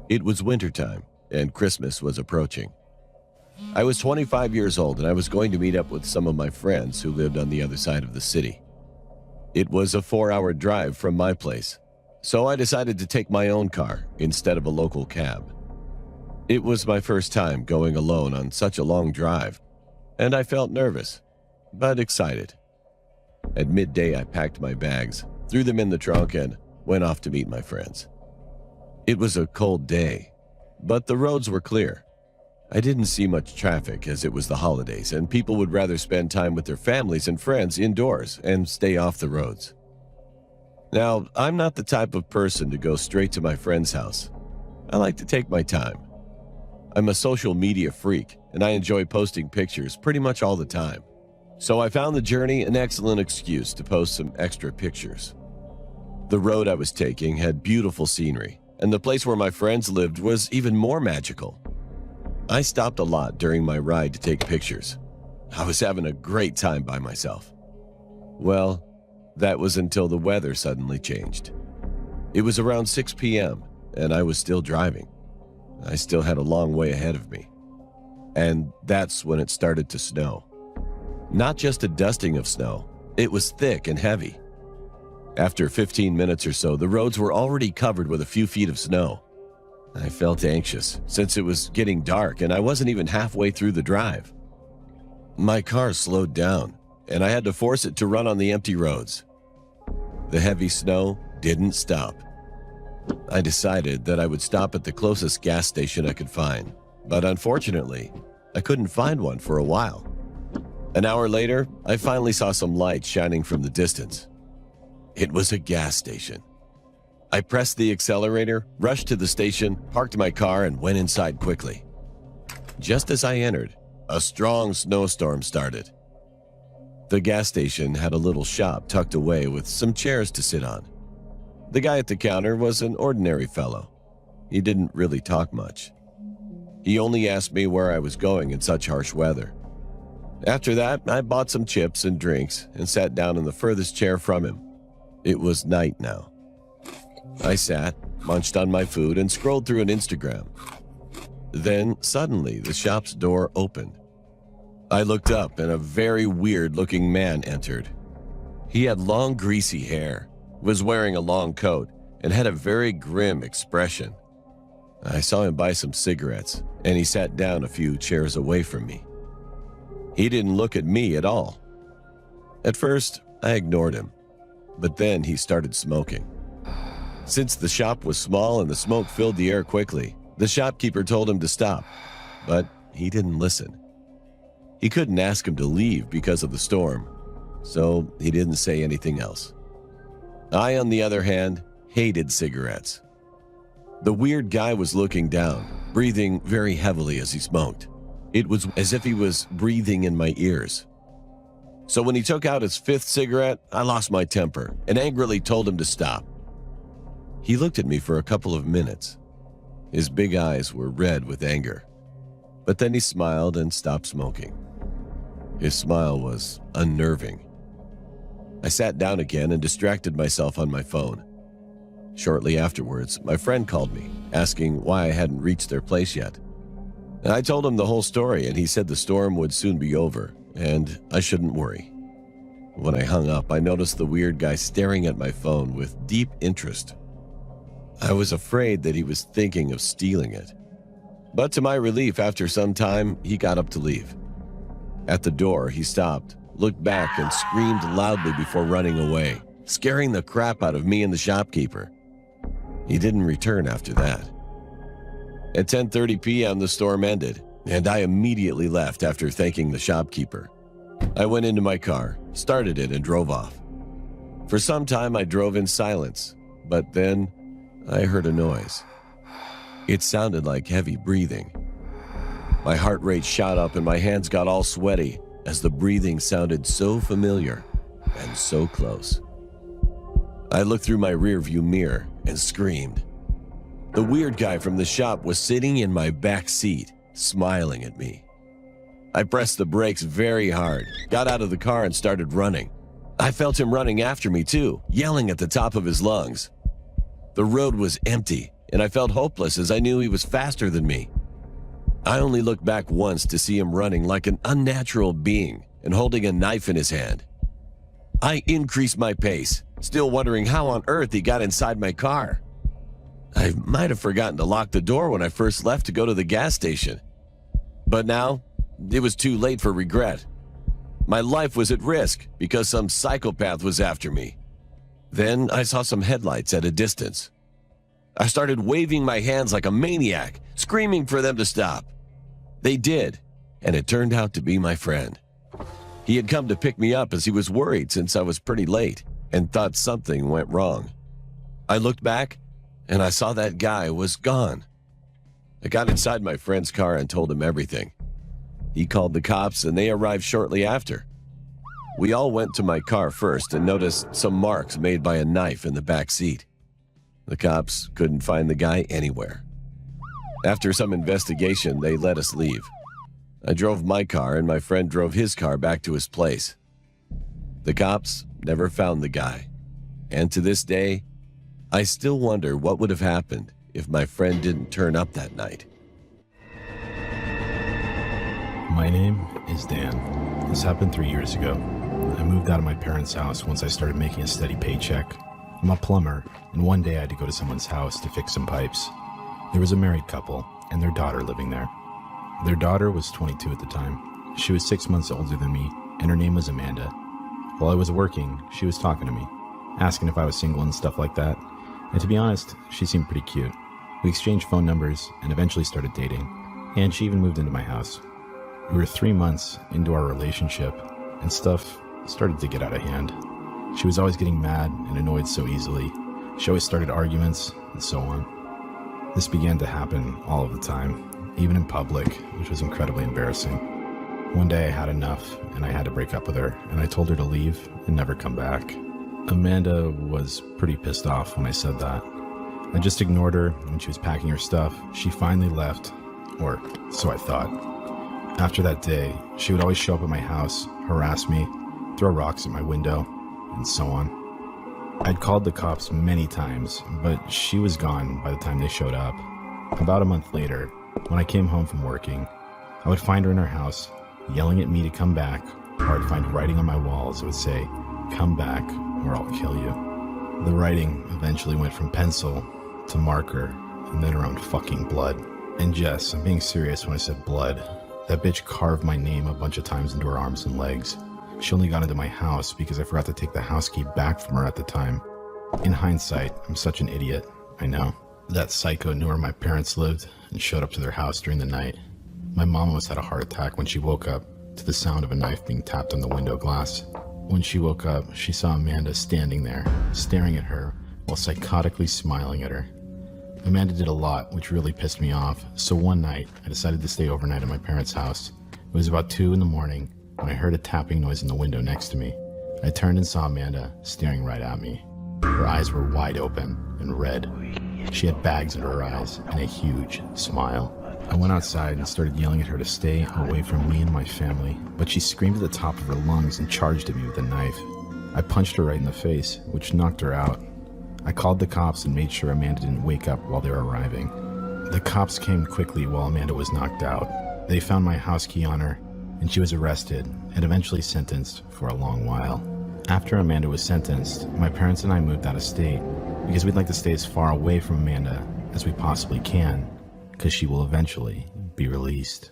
It was wintertime, and Christmas was approaching. I was 25 years old, and I was going to meet up with some of my friends who lived on the other side of the city. It was a 4-hour drive from my place, so I decided to take my own car instead of a local cab. It was my first time going alone on such a long drive, and I felt nervous, but excited. At midday, I packed my bags, threw them in the trunk, and went off to meet my friends. It was a cold day, but the roads were clear. I didn't see much traffic as it was the holidays, and people would rather spend time with their families and friends indoors and stay off the roads. Now, I'm not the type of person to go straight to my friend's house. I like to take my time. I'm a social media freak, and I enjoy posting pictures pretty much all the time. So I found the journey an excellent excuse to post some extra pictures. The road I was taking had beautiful scenery, and the place where my friends lived was even more magical. I stopped a lot during my ride to take pictures. I was having a great time by myself. Well, that was until the weather suddenly changed. It was around 6 p.m., and I was still driving. I still had a long way ahead of me. And that's when it started to snow. Not just a dusting of snow, it was thick and heavy. After 15 minutes or so, the roads were already covered with a few feet of snow. I felt anxious since it was getting dark and I wasn't even halfway through the drive. My car slowed down, and I had to force it to run on the empty roads. The heavy snow didn't stop. I decided that I would stop at the closest gas station I could find, but unfortunately, I couldn't find one for a while. An hour later, I finally saw some lights shining from the distance. It was a gas station. I pressed the accelerator, rushed to the station, parked my car, and went inside quickly. Just as I entered, a strong snowstorm started. The gas station had a little shop tucked away with some chairs to sit on. The guy at the counter was an ordinary fellow. He didn't really talk much. He only asked me where I was going in such harsh weather. After that, I bought some chips and drinks and sat down in the furthest chair from him. It was night now. I sat, munched on my food, and scrolled through an Instagram. Then, suddenly, the shop's door opened. I looked up, and a very weird-looking man entered. He had long, greasy hair, was wearing a long coat, and had a very grim expression. I saw him buy some cigarettes, and he sat down a few chairs away from me. He didn't look at me at all. At first, I ignored him, but then he started smoking. Since the shop was small and the smoke filled the air quickly, the shopkeeper told him to stop, but he didn't listen. He couldn't ask him to leave because of the storm, so he didn't say anything else. I, on the other hand, hated cigarettes. The weird guy was looking down, breathing very heavily as he smoked. It was as if he was breathing in my ears. So when he took out his 5th cigarette, I lost my temper and angrily told him to stop. He looked at me for a couple of minutes. His big eyes were red with anger, but then he smiled and stopped smoking. His smile was unnerving. I sat down again and distracted myself on my phone. Shortly afterwards, my friend called me, asking why I hadn't reached their place yet. I told him the whole story, and he said the storm would soon be over, and I shouldn't worry. When I hung up, I noticed the weird guy staring at my phone with deep interest. I was afraid that he was thinking of stealing it. But to my relief, after some time, he got up to leave. At the door, he stopped, looked back, and screamed loudly before running away, scaring the crap out of me and the shopkeeper. He didn't return after that. At 10:30 p.m., the storm ended, and I immediately left after thanking the shopkeeper. I went into my car, started it, and drove off. For some time, I drove in silence, but then I heard a noise. It sounded like heavy breathing. My heart rate shot up and my hands got all sweaty as the breathing sounded so familiar and so close. I looked through my rearview mirror and screamed. The weird guy from the shop was sitting in my back seat, smiling at me. I pressed the brakes very hard, got out of the car, and started running. I felt him running after me too, yelling at the top of his lungs. The road was empty, and I felt hopeless as I knew he was faster than me. I only looked back once to see him running like an unnatural being and holding a knife in his hand. I increased my pace, still wondering how on earth he got inside my car. I might have forgotten to lock the door when I first left to go to the gas station. But now, it was too late for regret. My life was at risk because some psychopath was after me. Then I saw some headlights at a distance. I started waving my hands like a maniac, screaming for them to stop. They did, and it turned out to be my friend. He had come to pick me up as he was worried since I was pretty late and thought something went wrong. I looked back, and I saw that guy was gone. I got inside my friend's car and told him everything. He called the cops, and they arrived shortly after. We all went to my car first and noticed some marks made by a knife in the back seat. The cops couldn't find the guy anywhere. After some investigation, they let us leave. I drove my car and my friend drove his car back to his place. The cops never found the guy, and to this day, I still wonder what would have happened if my friend didn't turn up that night. My name is Dan. This happened 3 years ago. I moved out of my parents' house once I started making a steady paycheck. I'm a plumber, and one day I had to go to someone's house to fix some pipes. There was a married couple and their daughter living there. Their daughter was 22 at the time. She was 6 months older than me, and her name was Amanda. While I was working, she was talking to me, asking if I was single and stuff like that. And to be honest, she seemed pretty cute. We exchanged phone numbers and eventually started dating, and she even moved into my house. We were 3 months into our relationship, and stuff started to get out of hand. She was always getting mad and annoyed so easily. She always started arguments, and so on. This began to happen all of the time, even in public, which was incredibly embarrassing. One day I had enough, and I had to break up with her, and I told her to leave and never come back. Amanda was pretty pissed off when I said that. I just ignored her when she was packing her stuff. She finally left, or so I thought. After that day, she would always show up at my house, harass me, throw rocks at my window, and so on. I'd called the cops many times, but she was gone by the time they showed up. About a month later, when I came home from working, I would find her in her house, yelling at me to come back, or I'd find writing on my walls that would say, "Come back, or I'll kill you." The writing eventually went from pencil to marker, and then her own fucking blood. And Jess, I'm being serious when I said blood. That bitch carved my name a bunch of times into her arms and legs. She only got into my house because I forgot to take the house key back from her at the time. In hindsight, I'm such an idiot, I know. That psycho knew where my parents lived and showed up to their house during the night. My mom almost had a heart attack when she woke up to the sound of a knife being tapped on the window glass. When she woke up, she saw Amanda standing there, staring at her while psychotically smiling at her. Amanda did a lot, which really pissed me off, so one night, I decided to stay overnight at my parents' house. It was about 2 in the morning when I heard a tapping noise in the window next to me. I turned and saw Amanda staring right at me. Her eyes were wide open and red. She had bags under her eyes and a huge smile. I went outside and started yelling at her to stay away from me and my family, but she screamed at the top of her lungs and charged at me with a knife. I punched her right in the face, which knocked her out. I called the cops and made sure Amanda didn't wake up while they were arriving. The cops came quickly while Amanda was knocked out. They found my house key on her, and she was arrested and eventually sentenced for a long while. After Amanda was sentenced, my parents and I moved out of state because we'd like to stay as far away from Amanda as we possibly can, because she will eventually be released.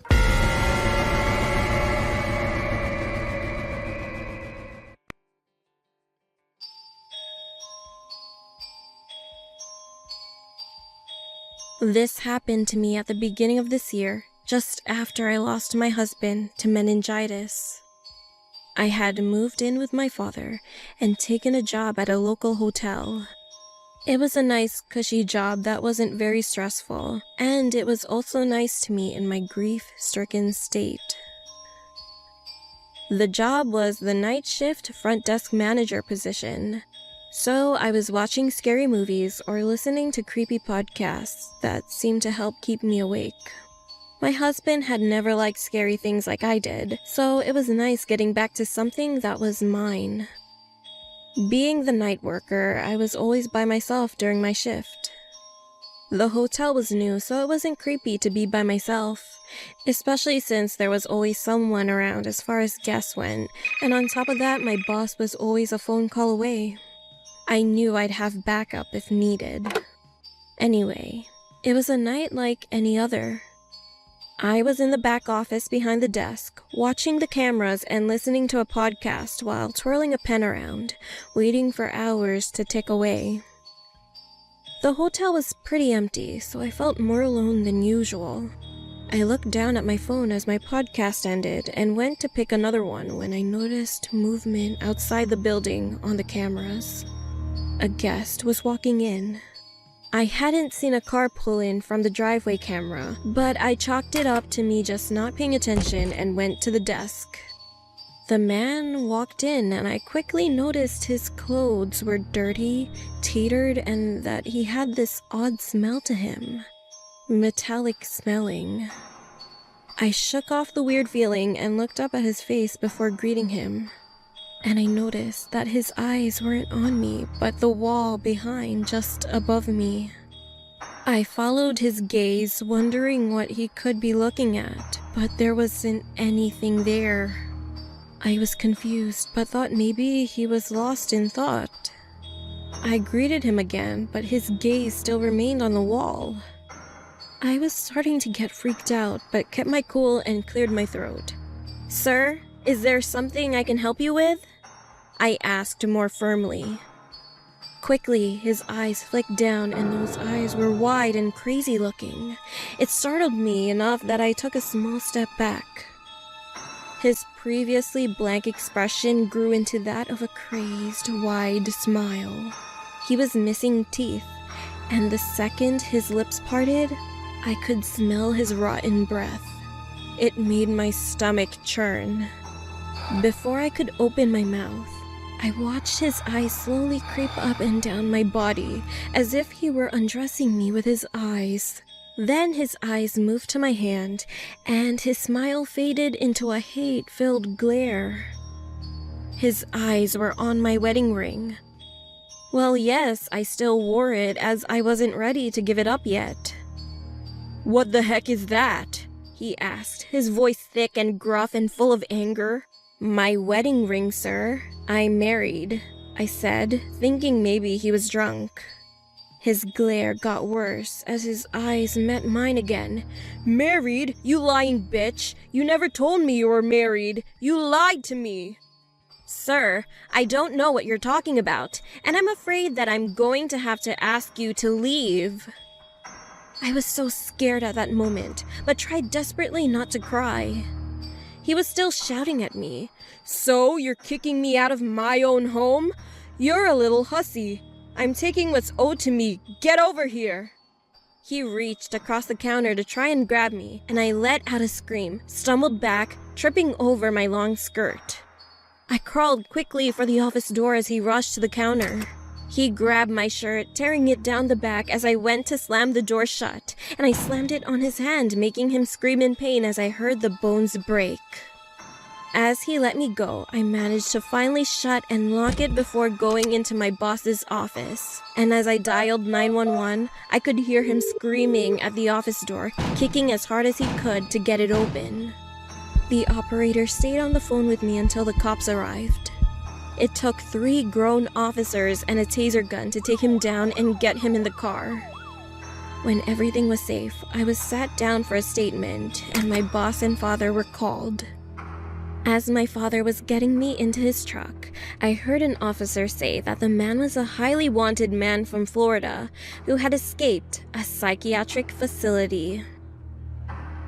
This happened to me at the beginning of this year, just after I lost my husband to meningitis. I had moved in with my father and taken a job at a local hotel. It was a nice, cushy job that wasn't very stressful, and it was also nice to me in my grief-stricken state. The job was the night shift front desk manager position. So I was watching scary movies or listening to creepy podcasts that seemed to help keep me awake. My husband had never liked scary things like I did, so it was nice getting back to something that was mine. Being the night worker, I was always by myself during my shift. The hotel was new, so it wasn't creepy to be by myself, especially since there was always someone around as far as guests went, and on top of that, my boss was always a phone call away. I knew I'd have backup if needed. Anyway, it was a night like any other. I was in the back office behind the desk, watching the cameras and listening to a podcast while twirling a pen around, waiting for hours to tick away. The hotel was pretty empty, so I felt more alone than usual. I looked down at my phone as my podcast ended and went to pick another one when I noticed movement outside the building on the cameras. A guest was walking in. I hadn't seen a car pull in from the driveway camera, but I chalked it up to me just not paying attention and went to the desk. The man walked in and I quickly noticed his clothes were dirty, tattered, and that he had this odd smell to him. Metallic smelling. I shook off the weird feeling and looked up at his face before greeting him. And I noticed that his eyes weren't on me, but the wall behind, just above me. I followed his gaze, wondering what he could be looking at, but there wasn't anything there. I was confused, but thought maybe he was lost in thought. I greeted him again, but his gaze still remained on the wall. I was starting to get freaked out, but kept my cool and cleared my throat. "Sir, is there something I can help you with?" I asked more firmly. Quickly, his eyes flicked down, and those eyes were wide and crazy looking. It startled me enough that I took a small step back. His previously blank expression grew into that of a crazed, wide smile. He was missing teeth, and the second his lips parted, I could smell his rotten breath. It made my stomach churn. Before I could open my mouth, I watched his eyes slowly creep up and down my body, as if he were undressing me with his eyes. Then his eyes moved to my hand, and his smile faded into a hate-filled glare. His eyes were on my wedding ring. Well, yes, I still wore it, as I wasn't ready to give it up yet. "What the heck is that?" he asked, his voice thick and gruff and full of anger. "My wedding ring, sir. I'm married," I said, thinking maybe he was drunk. His glare got worse as his eyes met mine again. "Married? You lying bitch! You never told me you were married! You lied to me!" "Sir, I don't know what you're talking about, and I'm afraid that I'm going to have to ask you to leave." I was so scared at that moment, but tried desperately not to cry. He was still shouting at me. "So, you're kicking me out of my own home? You're a little hussy. I'm taking what's owed to me. Get over here!" He reached across the counter to try and grab me, and I let out a scream, stumbled back, tripping over my long skirt. I crawled quickly for the office door as he rushed to the counter. He grabbed my shirt, tearing it down the back as I went to slam the door shut, and I slammed it on his hand, making him scream in pain as I heard the bones break. As he let me go, I managed to finally shut and lock it before going into my boss's office. And as I dialed 911, I could hear him screaming at the office door, kicking as hard as he could to get it open. The operator stayed on the phone with me until the cops arrived. It took 3 grown officers and a taser gun to take him down and get him in the car. When everything was safe, I was sat down for a statement, and my boss and father were called. As my father was getting me into his truck, I heard an officer say that the man was a highly wanted man from Florida who had escaped a psychiatric facility.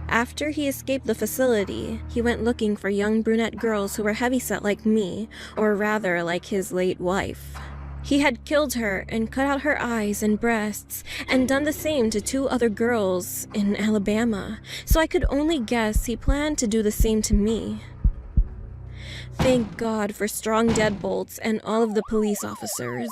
After he escaped the facility, he went looking for young brunette girls who were heavyset like me, or rather like his late wife. He had killed her and cut out her eyes and breasts, and done the same to 2 other girls in Alabama, so I could only guess he planned to do the same to me. Thank God for strong deadbolts and all of the police officers.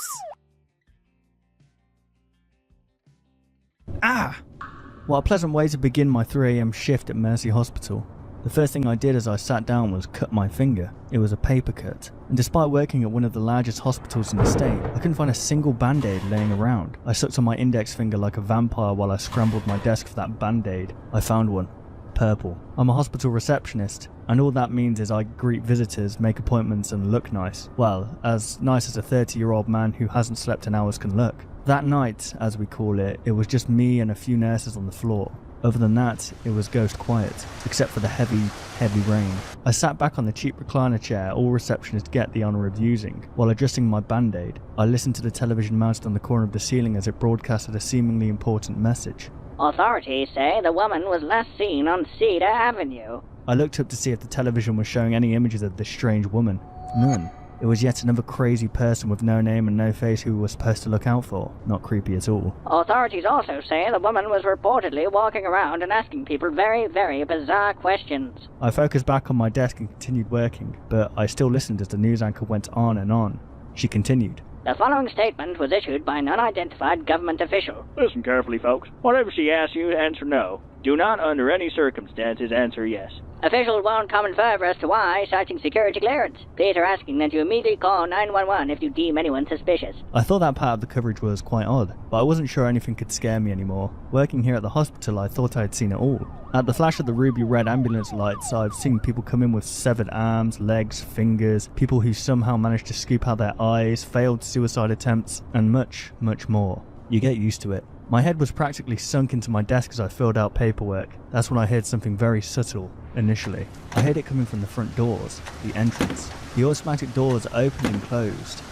What a pleasant way to begin my 3 a.m. shift at Mercy Hospital. The first thing I did as I sat down was cut my finger. It was a paper cut. And despite working at one of the largest hospitals in the state, I couldn't find a single band-aid laying around. I sucked on my index finger like a vampire while I scrambled my desk for that band-aid. I found one. Purple. I'm a hospital receptionist, and all that means is I greet visitors, make appointments, and look nice. Well, as nice as a 30-year-old man who hasn't slept in hours can look. That night, as we call it, it was just me and a few nurses on the floor. Other than that, it was ghost quiet, except for the heavy rain. I sat back on the cheap recliner chair all receptionists get the honour of using. While adjusting my band-aid, I listened to the television mounted on the corner of the ceiling as it broadcasted a seemingly important message. Authorities say the woman was last seen on Cedar Avenue. I looked up to see if the television was showing any images of this strange woman. None. It was yet another crazy person with no name and no face who we were supposed to look out for. Not creepy at all. Authorities also say the woman was reportedly walking around and asking people very, very bizarre questions. I focused back on my desk and continued working, but I still listened as the news anchor went on and on. She continued. The following statement was issued by an unidentified government official. Listen carefully, folks. Whatever she asks you, answer no. Do not, under any circumstances, answer yes. Officials won't comment further as to why, citing security clearance. Please are asking that you immediately call 911 if you deem anyone suspicious. I thought that part of the coverage was quite odd, but I wasn't sure anything could scare me anymore. Working here at the hospital, I thought I had seen it all. At the flash of the ruby red ambulance lights, I've seen people come in with severed arms, legs, fingers, people who somehow managed to scoop out their eyes, failed suicide attempts, and much, much more. You get used to it. My head was practically sunk into my desk as I filled out paperwork. That's when I heard something very subtle, initially. I heard it coming from the front doors, the entrance. The automatic doors opened and closed,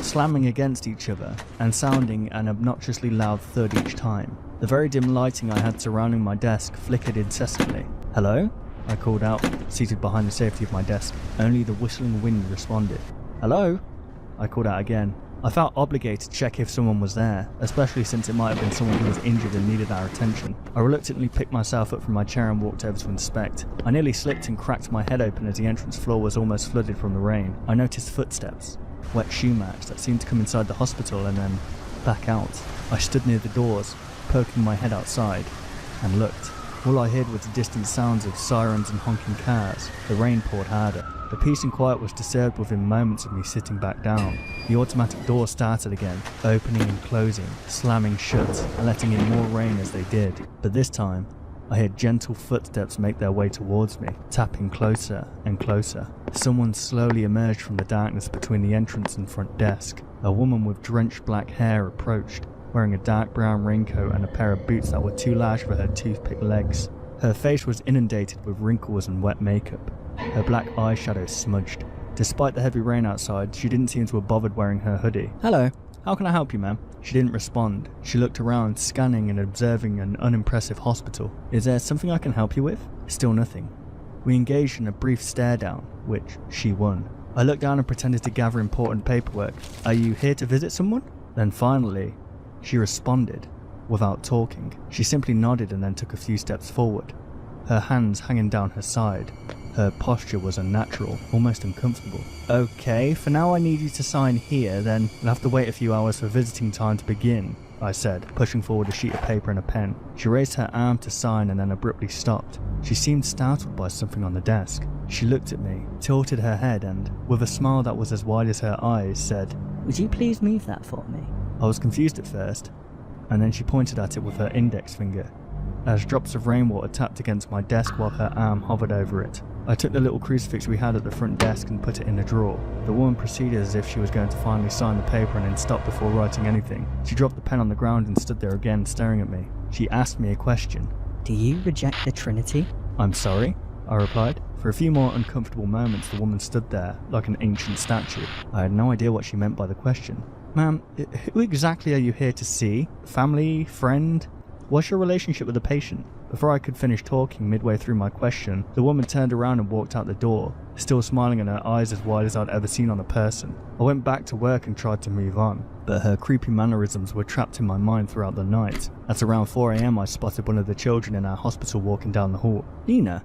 slamming against each other, and sounding an obnoxiously loud thud each time. The very dim lighting I had surrounding my desk flickered incessantly. Hello? I called out, seated behind the safety of my desk. Only the whistling wind responded. Hello? I called out again. I felt obligated to check if someone was there, especially since it might have been someone who was injured and needed our attention. I reluctantly picked myself up from my chair and walked over to inspect. I nearly slipped and cracked my head open as the entrance floor was almost flooded from the rain. I noticed footsteps, wet shoe marks that seemed to come inside the hospital and then back out. I stood near the doors, poking my head outside, and looked. All I heard was the distant sounds of sirens and honking cars. The rain poured harder. The peace and quiet was disturbed within moments of me sitting back down. The automatic doors started again, opening and closing, slamming shut, and letting in more rain as they did. But this time, I heard gentle footsteps make their way towards me, tapping closer and closer. Someone slowly emerged from the darkness between the entrance and front desk. A woman with drenched black hair approached, wearing a dark brown raincoat and a pair of boots that were too large for her toothpick legs. Her face was inundated with wrinkles and wet makeup. Her black eyeshadow smudged. Despite the heavy rain outside, she didn't seem to have bothered wearing her hoodie. Hello, how can I help you, ma'am? She didn't respond. She looked around, scanning and observing an unimpressive hospital. Is there something I can help you with? Still nothing. We engaged in a brief stare down, which she won. I looked down and pretended to gather important paperwork. Are you here to visit someone? Then finally, she responded, without talking. She simply nodded and then took a few steps forward, her hands hanging down her side. Her posture was unnatural, almost uncomfortable. Okay, for now I need you to sign here, then we'll have to wait a few hours for visiting time to begin, I said, pushing forward a sheet of paper and a pen. She raised her arm to sign and then abruptly stopped. She seemed startled by something on the desk. She looked at me, tilted her head and, with a smile that was as wide as her eyes, said, "Would you please move that for me?" I was confused at first, and then she pointed at it with her index finger, as drops of rainwater tapped against my desk while her arm hovered over it. I took the little crucifix we had at the front desk and put it in a drawer. The woman proceeded as if she was going to finally sign the paper and then stop before writing anything. She dropped the pen on the ground and stood there again, staring at me. She asked me a question. "Do you reject the Trinity?" "I'm sorry," I replied. For a few more uncomfortable moments, the woman stood there, like an ancient statue. I had no idea what she meant by the question. "Ma'am, who exactly are you here to see? Family? Friend? What's your relationship with the patient?" Before I could finish talking midway through my question, the woman turned around and walked out the door, still smiling and her eyes as wide as I'd ever seen on a person. I went back to work and tried to move on, but her creepy mannerisms were trapped in my mind throughout the night. At around 4 AM I spotted one of the children in our hospital walking down the hall. "Nina,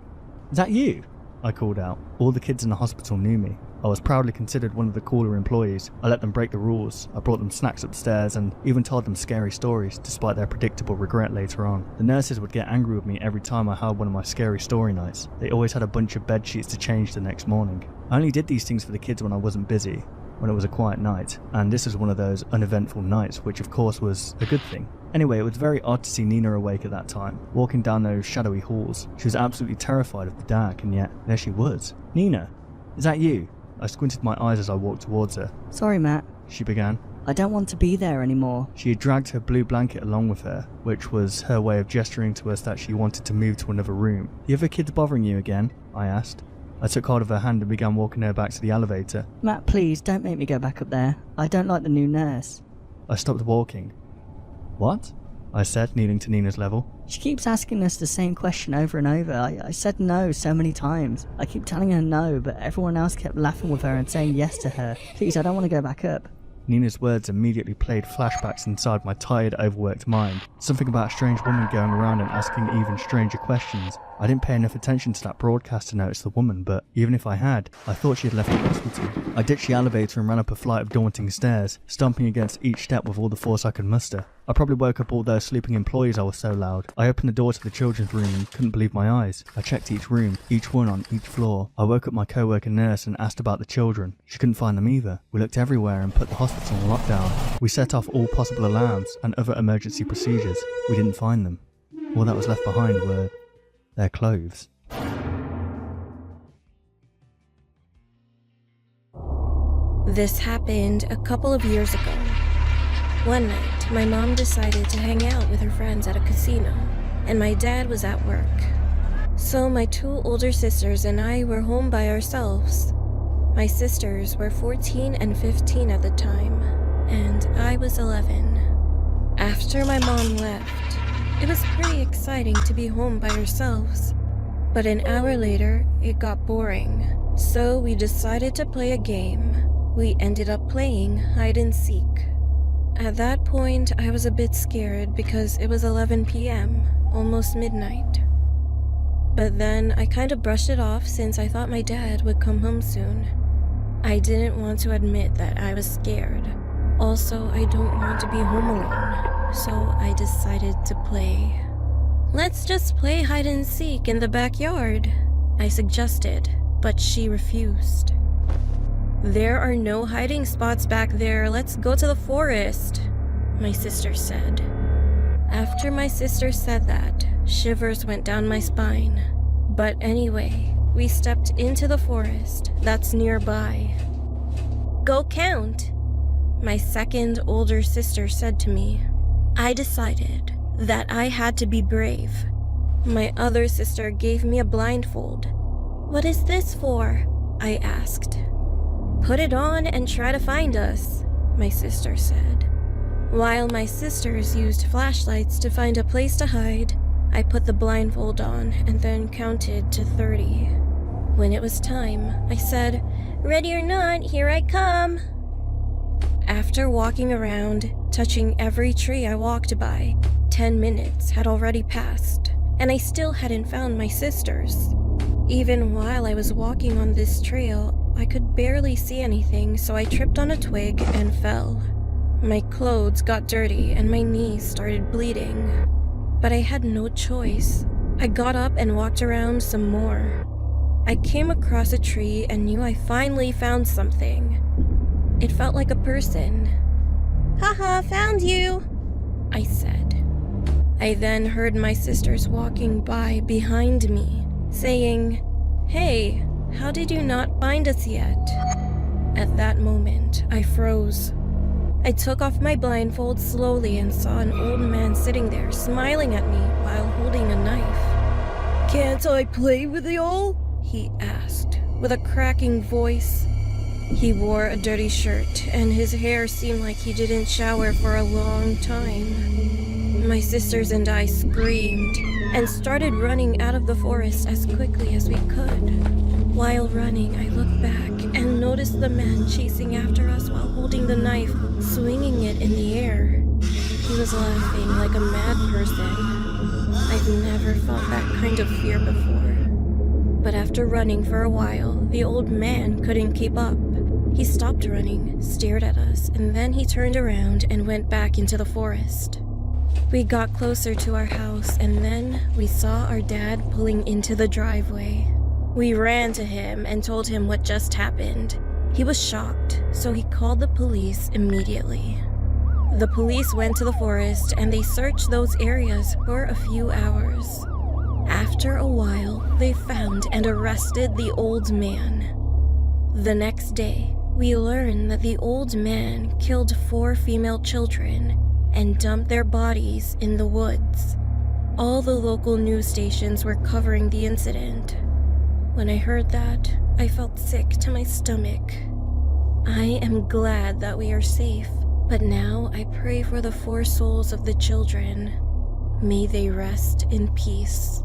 is that you?" I called out. All the kids in the hospital knew me. I was proudly considered one of the cooler employees. I let them break the rules. I brought them snacks upstairs and even told them scary stories, despite their predictable regret later on. The nurses would get angry with me every time I held one of my scary story nights. They always had a bunch of bed sheets to change the next morning. I only did these things for the kids when I wasn't busy, when it was a quiet night, and this was one of those uneventful nights, which of course was a good thing. Anyway, it was very odd to see Nina awake at that time, walking down those shadowy halls. She was absolutely terrified of the dark, and yet there she was. "Nina, is that you?" I squinted my eyes as I walked towards her. Sorry, Matt. She began. I don't want to be there anymore. She had dragged her blue blanket along with her, which was her way of gesturing to us that she wanted to move to another room. "The other kids bothering you again?" I asked. I took hold of her hand and began walking her back to the elevator. Matt, please, don't make me go back up there. I don't like the new nurse. I stopped walking. "What?" I said, kneeling to Nina's level. She keeps asking us the same question over and over. I said no so many times. I keep telling her no, but everyone else kept laughing with her and saying yes to her. Please, I don't want to go back up. Nina's words immediately played flashbacks inside my tired, overworked mind. Something about a strange woman going around and asking even stranger questions. I didn't pay enough attention to that broadcast to notice the woman, but even if I had, I thought she had left the hospital. I ditched the elevator and ran up a flight of daunting stairs, stomping against each step with all the force I could muster. I probably woke up all those sleeping employees. I was so loud. I opened the door to the children's room and couldn't believe my eyes. I checked each room, each one on each floor. I woke up my co-worker nurse and asked about the children. She couldn't find them either. We looked everywhere and put the hospital on lockdown. We set off all possible alarms and other emergency procedures. We didn't find them. All that was left behind were their clothes. This happened a couple of years ago. One night, my mom decided to hang out with her friends at a casino, and my dad was at work. So my two older sisters and I were home by ourselves. My sisters were 14 and 15 at the time, and I was 11. After my mom left, it was pretty exciting to be home by ourselves. But an hour later, it got boring. So we decided to play a game. We ended up playing hide and seek. At that point, I was a bit scared because it was 11 p.m., almost midnight. But then I kind of brushed it off since I thought my dad would come home soon. I didn't want to admit that I was scared. Also, I don't want to be home alone, so I decided to play. "Let's just play hide and seek in the backyard," I suggested, but she refused. "There are no hiding spots back there. Let's go to the forest," my sister said. After my sister said that, shivers went down my spine. But anyway, we stepped into the forest that's nearby. "Go count," my second older sister said to me. I decided that I had to be brave. My other sister gave me a blindfold. "What is this for?" I asked. "Put it on and try to find us," my sister said. While my sisters used flashlights to find a place to hide, I put the blindfold on and then counted to 30. When it was time, I said, "Ready or not, here I come." After walking around, touching every tree I walked by, 10 minutes had already passed, and I still hadn't found my sisters. Even while I was walking on this trail, I could barely see anything, so I tripped on a twig and fell. My clothes got dirty and my knees started bleeding. But I had no choice. I got up and walked around some more. I came across a tree and knew I finally found something. It felt like a person. "Haha, found you," I said. I then heard my sisters walking by behind me, saying, "Hey, how did you not find us yet?" At that moment, I froze. I took off my blindfold slowly and saw an old man sitting there smiling at me while holding a knife. "Can't I play with y'all?" he asked, with a cracking voice. He wore a dirty shirt, and his hair seemed like he didn't shower for a long time. My sisters and I screamed and started running out of the forest as quickly as we could. While running, I looked back and noticed the man chasing after us while holding the knife, swinging it in the air. He was laughing like a mad person. I've never felt that kind of fear before. But after running for a while, the old man couldn't keep up. He stopped running, stared at us, and then he turned around and went back into the forest. We got closer to our house, and then we saw our dad pulling into the driveway. We ran to him and told him what just happened. He was shocked, so he called the police immediately. The police went to the forest and they searched those areas for a few hours. After a while, they found and arrested the old man. The next day, we learned that the old man killed 4 female children and dumped their bodies in the woods. All the local news stations were covering the incident. When I heard that, I felt sick to my stomach. I am glad that we are safe, but now I pray for the 4 souls of the children. May they rest in peace.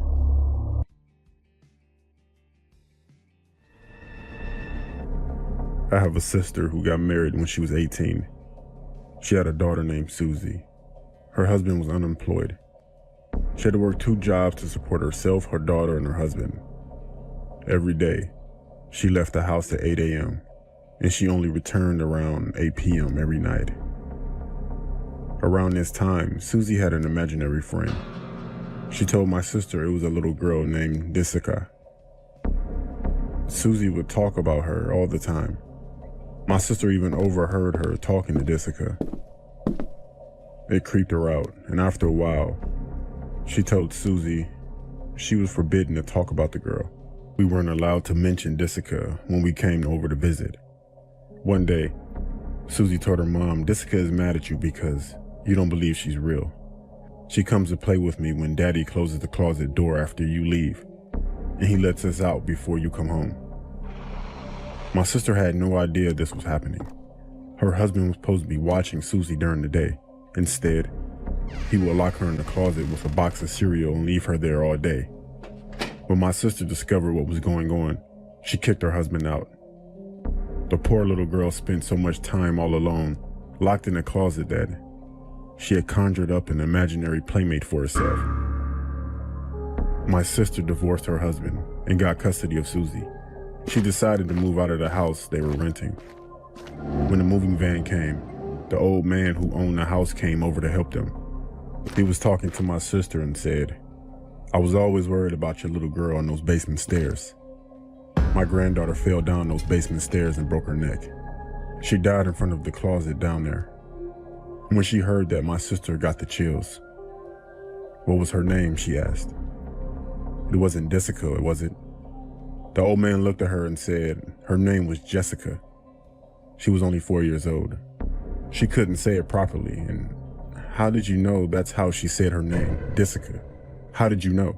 I have a sister who got married when she was 18. She had a daughter named Susie. Her husband was unemployed. She had to work 2 jobs to support herself, her daughter, and her husband. Every day, she left the house at 8 a.m., and she only returned around 8 p.m. every night. Around this time, Susie had an imaginary friend. She told my sister it was a little girl named Jessica. Susie would talk about her all the time. My sister even overheard her talking to Jessica. It creeped her out, and after a while, she told Susie she was forbidden to talk about the girl. We weren't allowed to mention Jessica when we came over to visit. One day, Susie told her mom, "Jessica is mad at you because you don't believe she's real. She comes to play with me when Daddy closes the closet door after you leave, and he lets us out before you come home." My sister had no idea this was happening. Her husband was supposed to be watching Susie during the day. Instead, he would lock her in the closet with a box of cereal and leave her there all day. When my sister discovered what was going on, she kicked her husband out. The poor little girl spent so much time all alone, locked in a closet, that she had conjured up an imaginary playmate for herself. My sister divorced her husband and got custody of Susie. She decided to move out of the house they were renting. When the moving van came, the old man who owned the house came over to help them. He was talking to my sister and said, "I was always worried about your little girl on those basement stairs. My granddaughter fell down those basement stairs and broke her neck. She died in front of the closet down there." When she heard that, my sister got the chills. "What was her name?" she asked. "It wasn't Jessica, was it?" The old man looked at her and said her name was Jessica. She was only 4 years old. She couldn't say it properly. "And how did you know that's how she said her name, Jessica? How did you know?"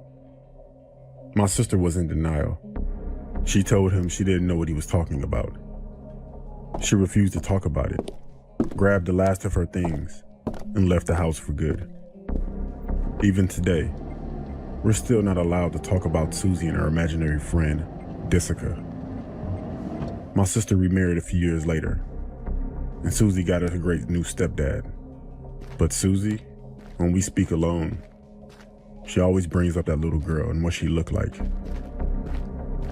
My sister was in denial. She told him she didn't know what he was talking about. She refused to talk about it, grabbed the last of her things, and left the house for good. Even today, we're still not allowed to talk about Susie and her imaginary friend, Jessica. My sister remarried a few years later, and Susie got a great new stepdad. But Susie, when we speak alone, she always brings up that little girl and what she looked like.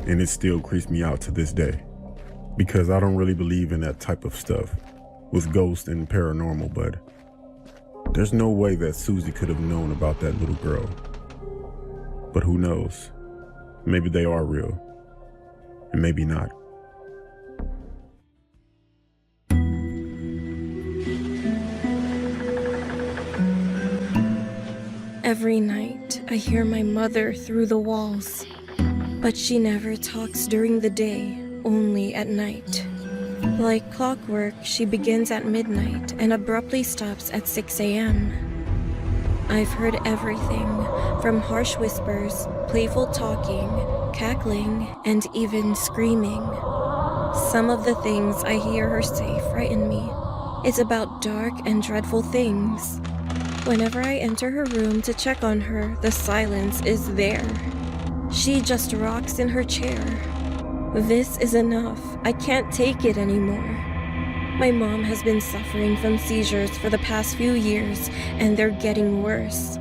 And it still creeps me out to this day, because I don't really believe in that type of stuff with ghosts and paranormal, but there's no way that Susie could have known about that little girl. But who knows? Maybe they are real, and maybe not. Every night, I hear my mother through the walls, but she never talks during the day, only at night. Like clockwork, she begins at midnight and abruptly stops at 6 a.m. I've heard everything from harsh whispers, playful talking, cackling, and even screaming. Some of the things I hear her say frighten me. It's about dark and dreadful things. Whenever I enter her room to check on her, the silence is there. She just rocks in her chair. This is enough. I can't take it anymore. My mom has been suffering from seizures for the past few years, and they're getting worse.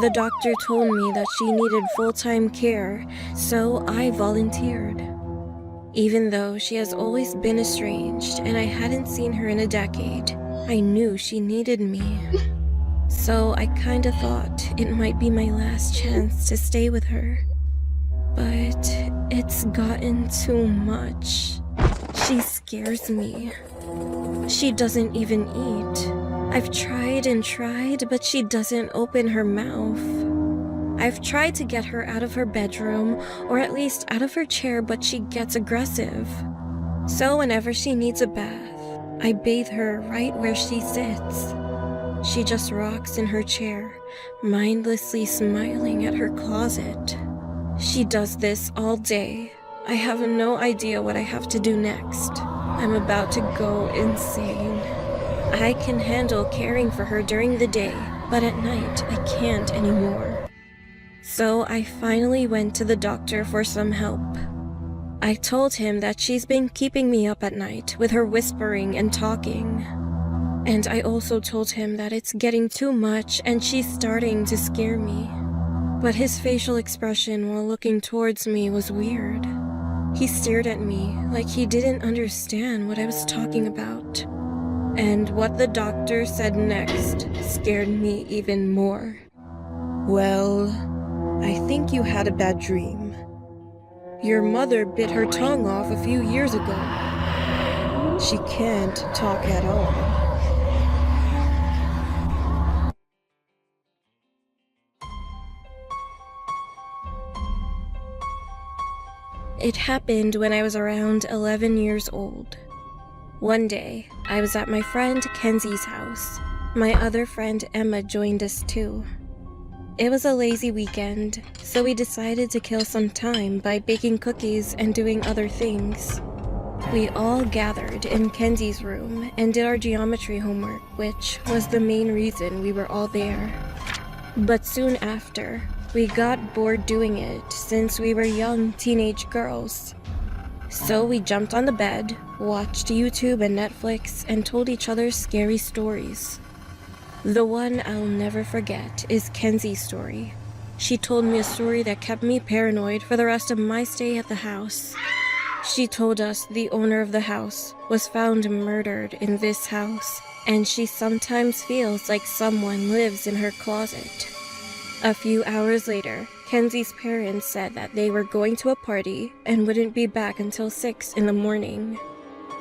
The doctor told me that she needed full-time care, so I volunteered. Even though she has always been estranged and I hadn't seen her in a decade, I knew she needed me. So I kinda thought it might be my last chance to stay with her. But it's gotten too much. She scares me. She doesn't even eat. I've tried and tried, but she doesn't open her mouth. I've tried to get her out of her bedroom, or at least out of her chair, but she gets aggressive. So whenever she needs a bath, I bathe her right where she sits. She just rocks in her chair, mindlessly smiling at her closet. She does this all day. I have no idea what I have to do next. I'm about to go insane. I can handle caring for her during the day, but at night I can't anymore. So I finally went to the doctor for some help. I told him that she's been keeping me up at night with her whispering and talking. And I also told him that it's getting too much and she's starting to scare me. But his facial expression while looking towards me was weird. He stared at me like he didn't understand what I was talking about. And what the doctor said next scared me even more. Well, I think you had a bad dream. Your mother bit her tongue off a few years ago. She can't talk at all. It happened when I was around 11 years old. One day, I was at my friend Kenzie's house. My other friend Emma joined us too. It was a lazy weekend, so we decided to kill some time by baking cookies and doing other things. We all gathered in Kenzie's room and did our geometry homework, which was the main reason we were all there. But soon after, we got bored doing it since we were young teenage girls. So we jumped on the bed, watched YouTube and Netflix, and told each other scary stories. The one I'll never forget is Kenzie's story. She told me a story that kept me paranoid for the rest of my stay at the house. She told us the owner of the house was found murdered in this house, and she sometimes feels like someone lives in her closet. A few hours later, Kenzie's parents said that they were going to a party and wouldn't be back until 6 in the morning.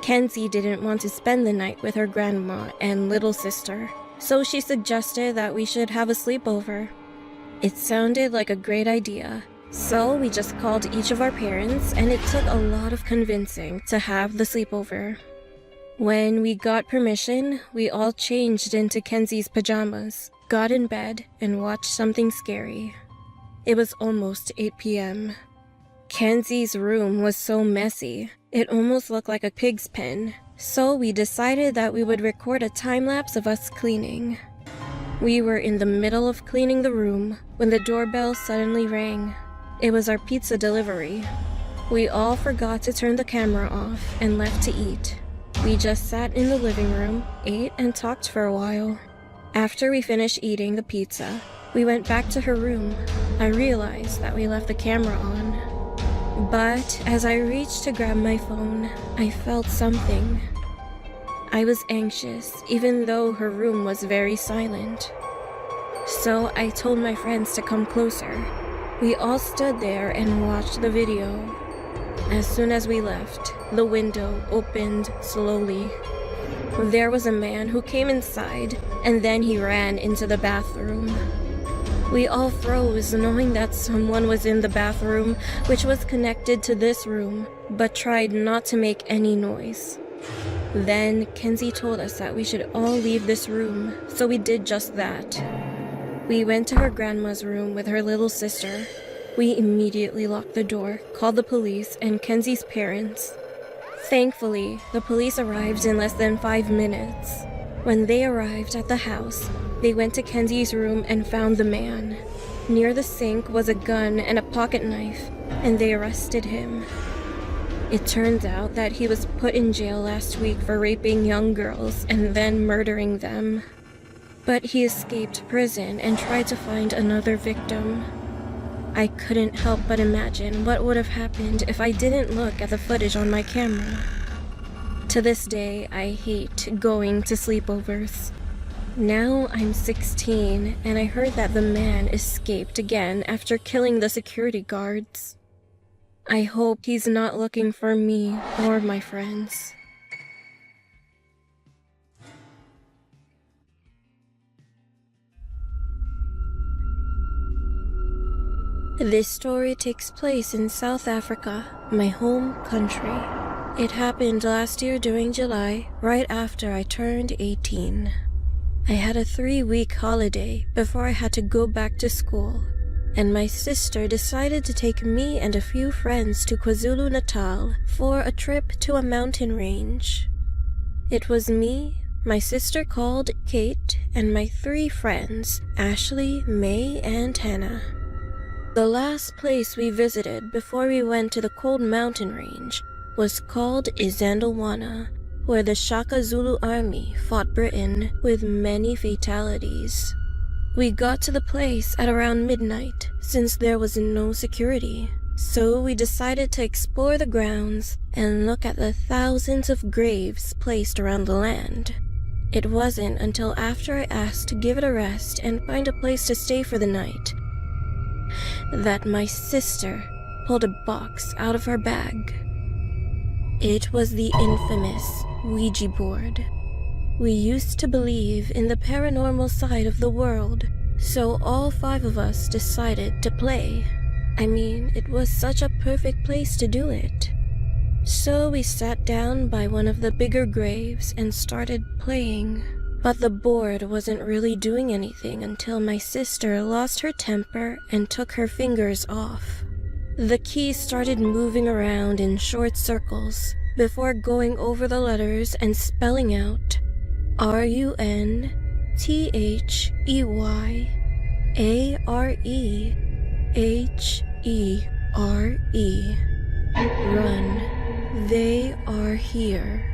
Kenzie didn't want to spend the night with her grandma and little sister, so she suggested that we should have a sleepover. It sounded like a great idea, so we just called each of our parents, and it took a lot of convincing to have the sleepover. When we got permission, we all changed into Kenzie's pajamas, got in bed, and watched something scary. It was almost 8 p.m. Kenzie's room was so messy, it almost looked like a pig's pen, so we decided that we would record a time-lapse of us cleaning. We were in the middle of cleaning the room when the doorbell suddenly rang. It was our pizza delivery. We all forgot to turn the camera off and left to eat. We just sat in the living room, ate, and talked for a while. After we finished eating the pizza, we went back to her room. I realized that we left the camera on. But as I reached to grab my phone, I felt something. I was anxious, even though her room was very silent. So I told my friends to come closer. We all stood there and watched the video. As soon as we left, the window opened slowly. There was a man who came inside, and then he ran into the bathroom. We all froze, knowing that someone was in the bathroom, which was connected to this room, but tried not to make any noise. Then Kenzie told us that we should all leave this room, so we did just that. We went to her grandma's room with her little sister. We immediately locked the door, called the police, and Kenzie's parents. Thankfully, the police arrived in less than 5 minutes. When they arrived at the house, they went to Kenzie's room and found the man. Near the sink was a gun and a pocket knife, and they arrested him. It turned out that he was put in jail last week for raping young girls and then murdering them. But he escaped prison and tried to find another victim. I couldn't help but imagine what would have happened if I didn't look at the footage on my camera. To this day, I hate going to sleepovers. Now I'm 16, and I heard that the man escaped again after killing the security guards. I hope he's not looking for me or my friends. This story takes place in South Africa, my home country. It happened last year during July, right after I turned 18. I had a 3-week holiday before I had to go back to school, and my sister decided to take me and a few friends to KwaZulu-Natal for a trip to a mountain range. It was me, my sister called Kate, and my 3 friends, Ashley, May, and Hannah. The last place we visited before we went to the cold mountain range was called Isandlwana, where the Shaka Zulu army fought Britain with many fatalities. We got to the place at around midnight since there was no security, so we decided to explore the grounds and look at the thousands of graves placed around the land. It wasn't until after I asked to give it a rest and find a place to stay for the night that my sister pulled a box out of her bag. It was the infamous Ouija board. We used to believe in the paranormal side of the world, so all 5 of us decided to play. I mean, it was such a perfect place to do it. So we sat down by one of the bigger graves and started playing. But the board wasn't really doing anything until my sister lost her temper and took her fingers off. The key started moving around in short circles before going over the letters and spelling out RUNTHEAREHERE. Run. They are here.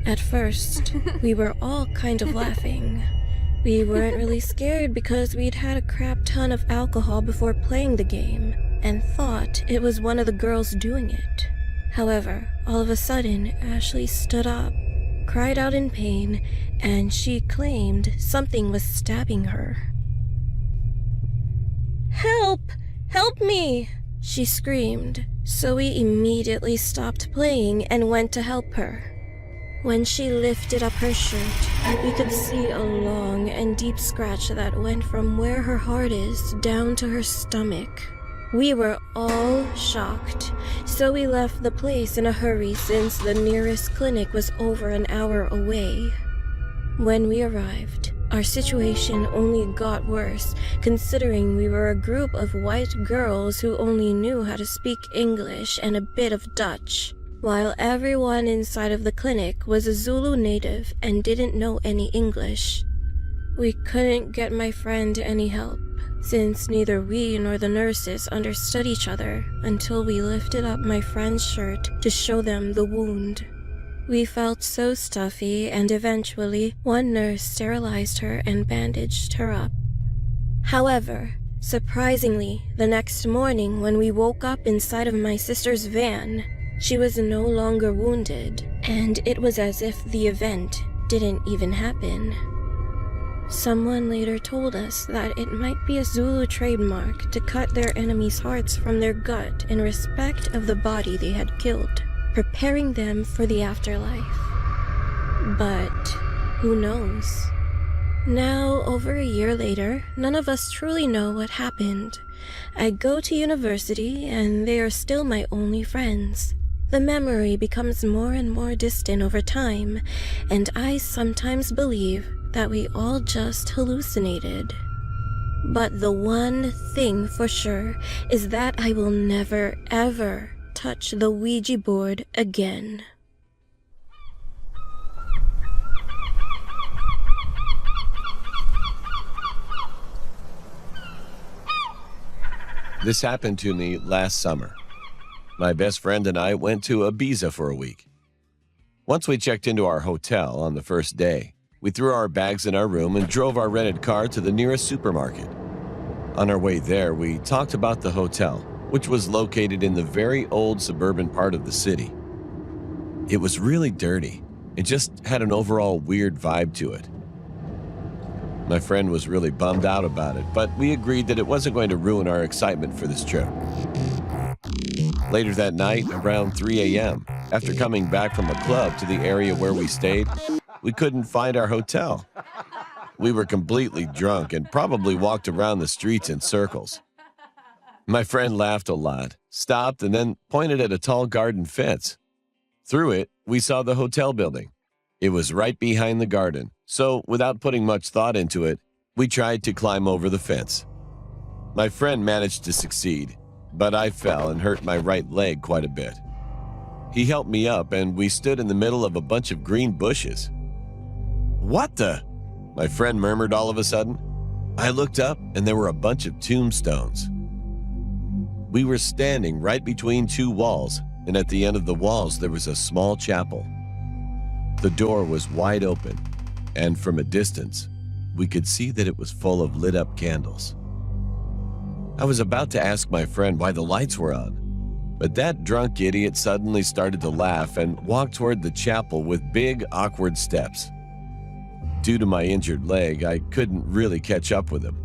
At first, we were all kind of laughing. We weren't really scared because we'd had a crap ton of alcohol before playing the game and thought it was one of the girls doing it. However, all of a sudden, Ashley stood up, cried out in pain, and she claimed something was stabbing her. "Help! Help me!" she screamed, so we immediately stopped playing and went to help her. When she lifted up her shirt, we could see a long and deep scratch that went from where her heart is down to her stomach. We were all shocked, so we left the place in a hurry since the nearest clinic was over an hour away. When we arrived, our situation only got worse, considering we were a group of white girls who only knew how to speak English and a bit of Dutch, while everyone inside of the clinic was a Zulu native and didn't know any English. We couldn't get my friend any help, since neither we nor the nurses understood each other until we lifted up my friend's shirt to show them the wound. We felt so stuffy, and eventually one nurse sterilized her and bandaged her up. However, surprisingly, the next morning when we woke up inside of my sister's van, she was no longer wounded, and it was as if the event didn't even happen. Someone later told us that it might be a Zulu trademark to cut their enemies' hearts from their gut in respect of the body they had killed, preparing them for the afterlife. But who knows? Now, over a year later, none of us truly know what happened. I go to university, and they are still my only friends. The memory becomes more and more distant over time, and I sometimes believe that we all just hallucinated. But the one thing for sure is that I will never, ever touch the Ouija board again. This happened to me last summer. My best friend and I went to Ibiza for a week. Once we checked into our hotel on the first day, we threw our bags in our room and drove our rented car to the nearest supermarket. On our way there, we talked about the hotel, which was located in the very old suburban part of the city. It was really dirty. It just had an overall weird vibe to it. My friend was really bummed out about it, but we agreed that it wasn't going to ruin our excitement for this trip. Later that night, around 3 a.m., after coming back from a club to the area where we stayed, we couldn't find our hotel. We were completely drunk and probably walked around the streets in circles. My friend laughed a lot, stopped, and then pointed at a tall garden fence. Through it, we saw the hotel building. It was right behind the garden, so without putting much thought into it, we tried to climb over the fence. My friend managed to succeed, but I fell and hurt my right leg quite a bit. He helped me up, and we stood in the middle of a bunch of green bushes. "What the?" my friend murmured all of a sudden. I looked up, and there were a bunch of tombstones. We were standing right between two walls, and at the end of the walls there was a small chapel. The door was wide open, and from a distance, we could see that it was full of lit-up candles. I was about to ask my friend why the lights were on, but that drunk idiot suddenly started to laugh and walked toward the chapel with big, awkward steps. Due to my injured leg, I couldn't really catch up with him.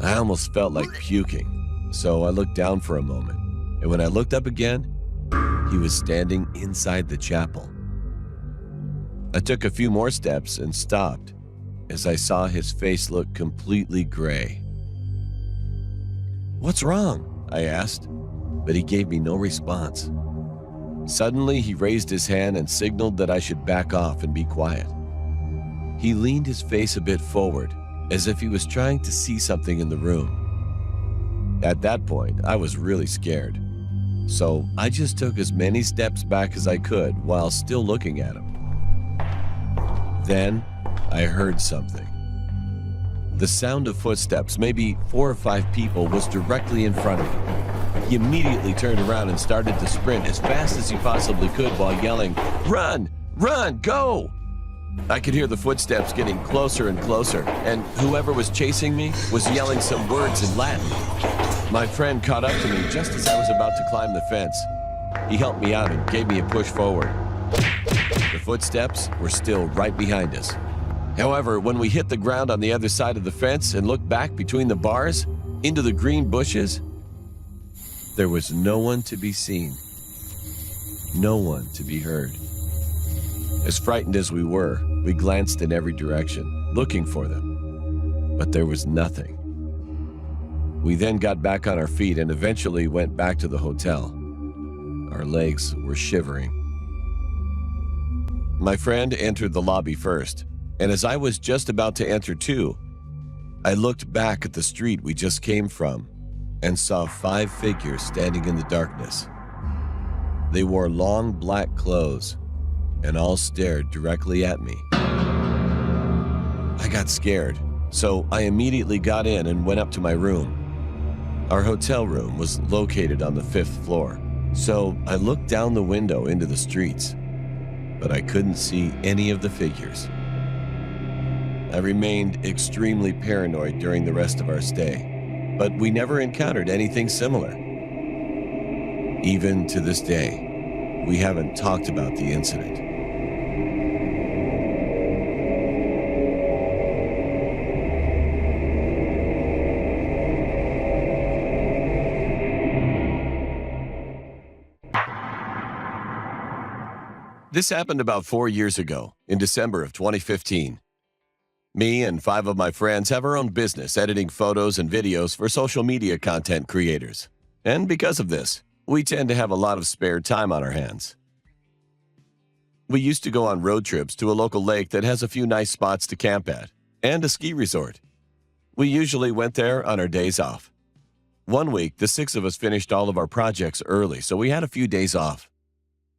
I almost felt like puking, so I looked down for a moment, and when I looked up again, he was standing inside the chapel. I took a few more steps and stopped as I saw his face look completely gray. "What's wrong?" I asked, but he gave me no response. Suddenly, he raised his hand and signaled that I should back off and be quiet. He leaned his face a bit forward, as if he was trying to see something in the room. At that point, I was really scared, so I just took as many steps back as I could while still looking at him. Then, I heard something. The sound of footsteps, maybe 4 or 5 people, was directly in front of him. He immediately turned around and started to sprint as fast as he possibly could while yelling, "Run! Run! Go!" I could hear the footsteps getting closer and closer, and whoever was chasing me was yelling some words in Latin. My friend caught up to me just as I was about to climb the fence. He helped me out and gave me a push forward. The footsteps were still right behind us. However, when we hit the ground on the other side of the fence and looked back between the bars into the green bushes, there was no one to be seen, no one to be heard. As frightened as we were, we glanced in every direction, looking for them, but there was nothing. We then got back on our feet and eventually went back to the hotel. Our legs were shivering. My friend entered the lobby first, and as I was just about to enter too, I looked back at the street we just came from and saw 5 figures standing in the darkness. They wore long black clothes and all stared directly at me. I got scared, so I immediately got in and went up to my room. Our hotel room was located on the 5th floor, so I looked down the window into the streets, but I couldn't see any of the figures. I remained extremely paranoid during the rest of our stay, but we never encountered anything similar. Even to this day, we haven't talked about the incident. This happened about 4 years ago, in December of 2015. Me and 5 of my friends have our own business editing photos and videos for social media content creators. And because of this, we tend to have a lot of spare time on our hands. We used to go on road trips to a local lake that has a few nice spots to camp at, and a ski resort. We usually went there on our days off. One week, the 6 of us finished all of our projects early, so we had a few days off.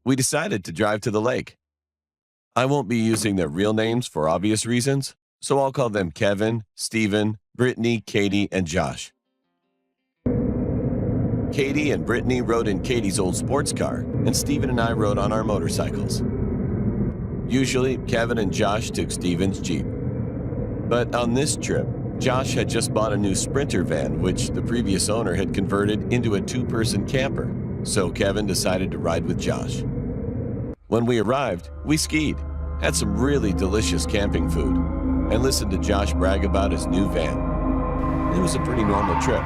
We decided to drive to the lake. I won't be using their real names for obvious reasons, so I'll call them Kevin, Steven, Brittany, Katie, and Josh. Katie and Brittany rode in Katie's old sports car, and Steven and I rode on our motorcycles. Usually, Kevin and Josh took Steven's Jeep. But on this trip, Josh had just bought a new Sprinter van, which the previous owner had converted into a two-person camper, so Kevin decided to ride with Josh. When we arrived, we skied, had some really delicious camping food, and listened to Josh brag about his new van. It was a pretty normal trip.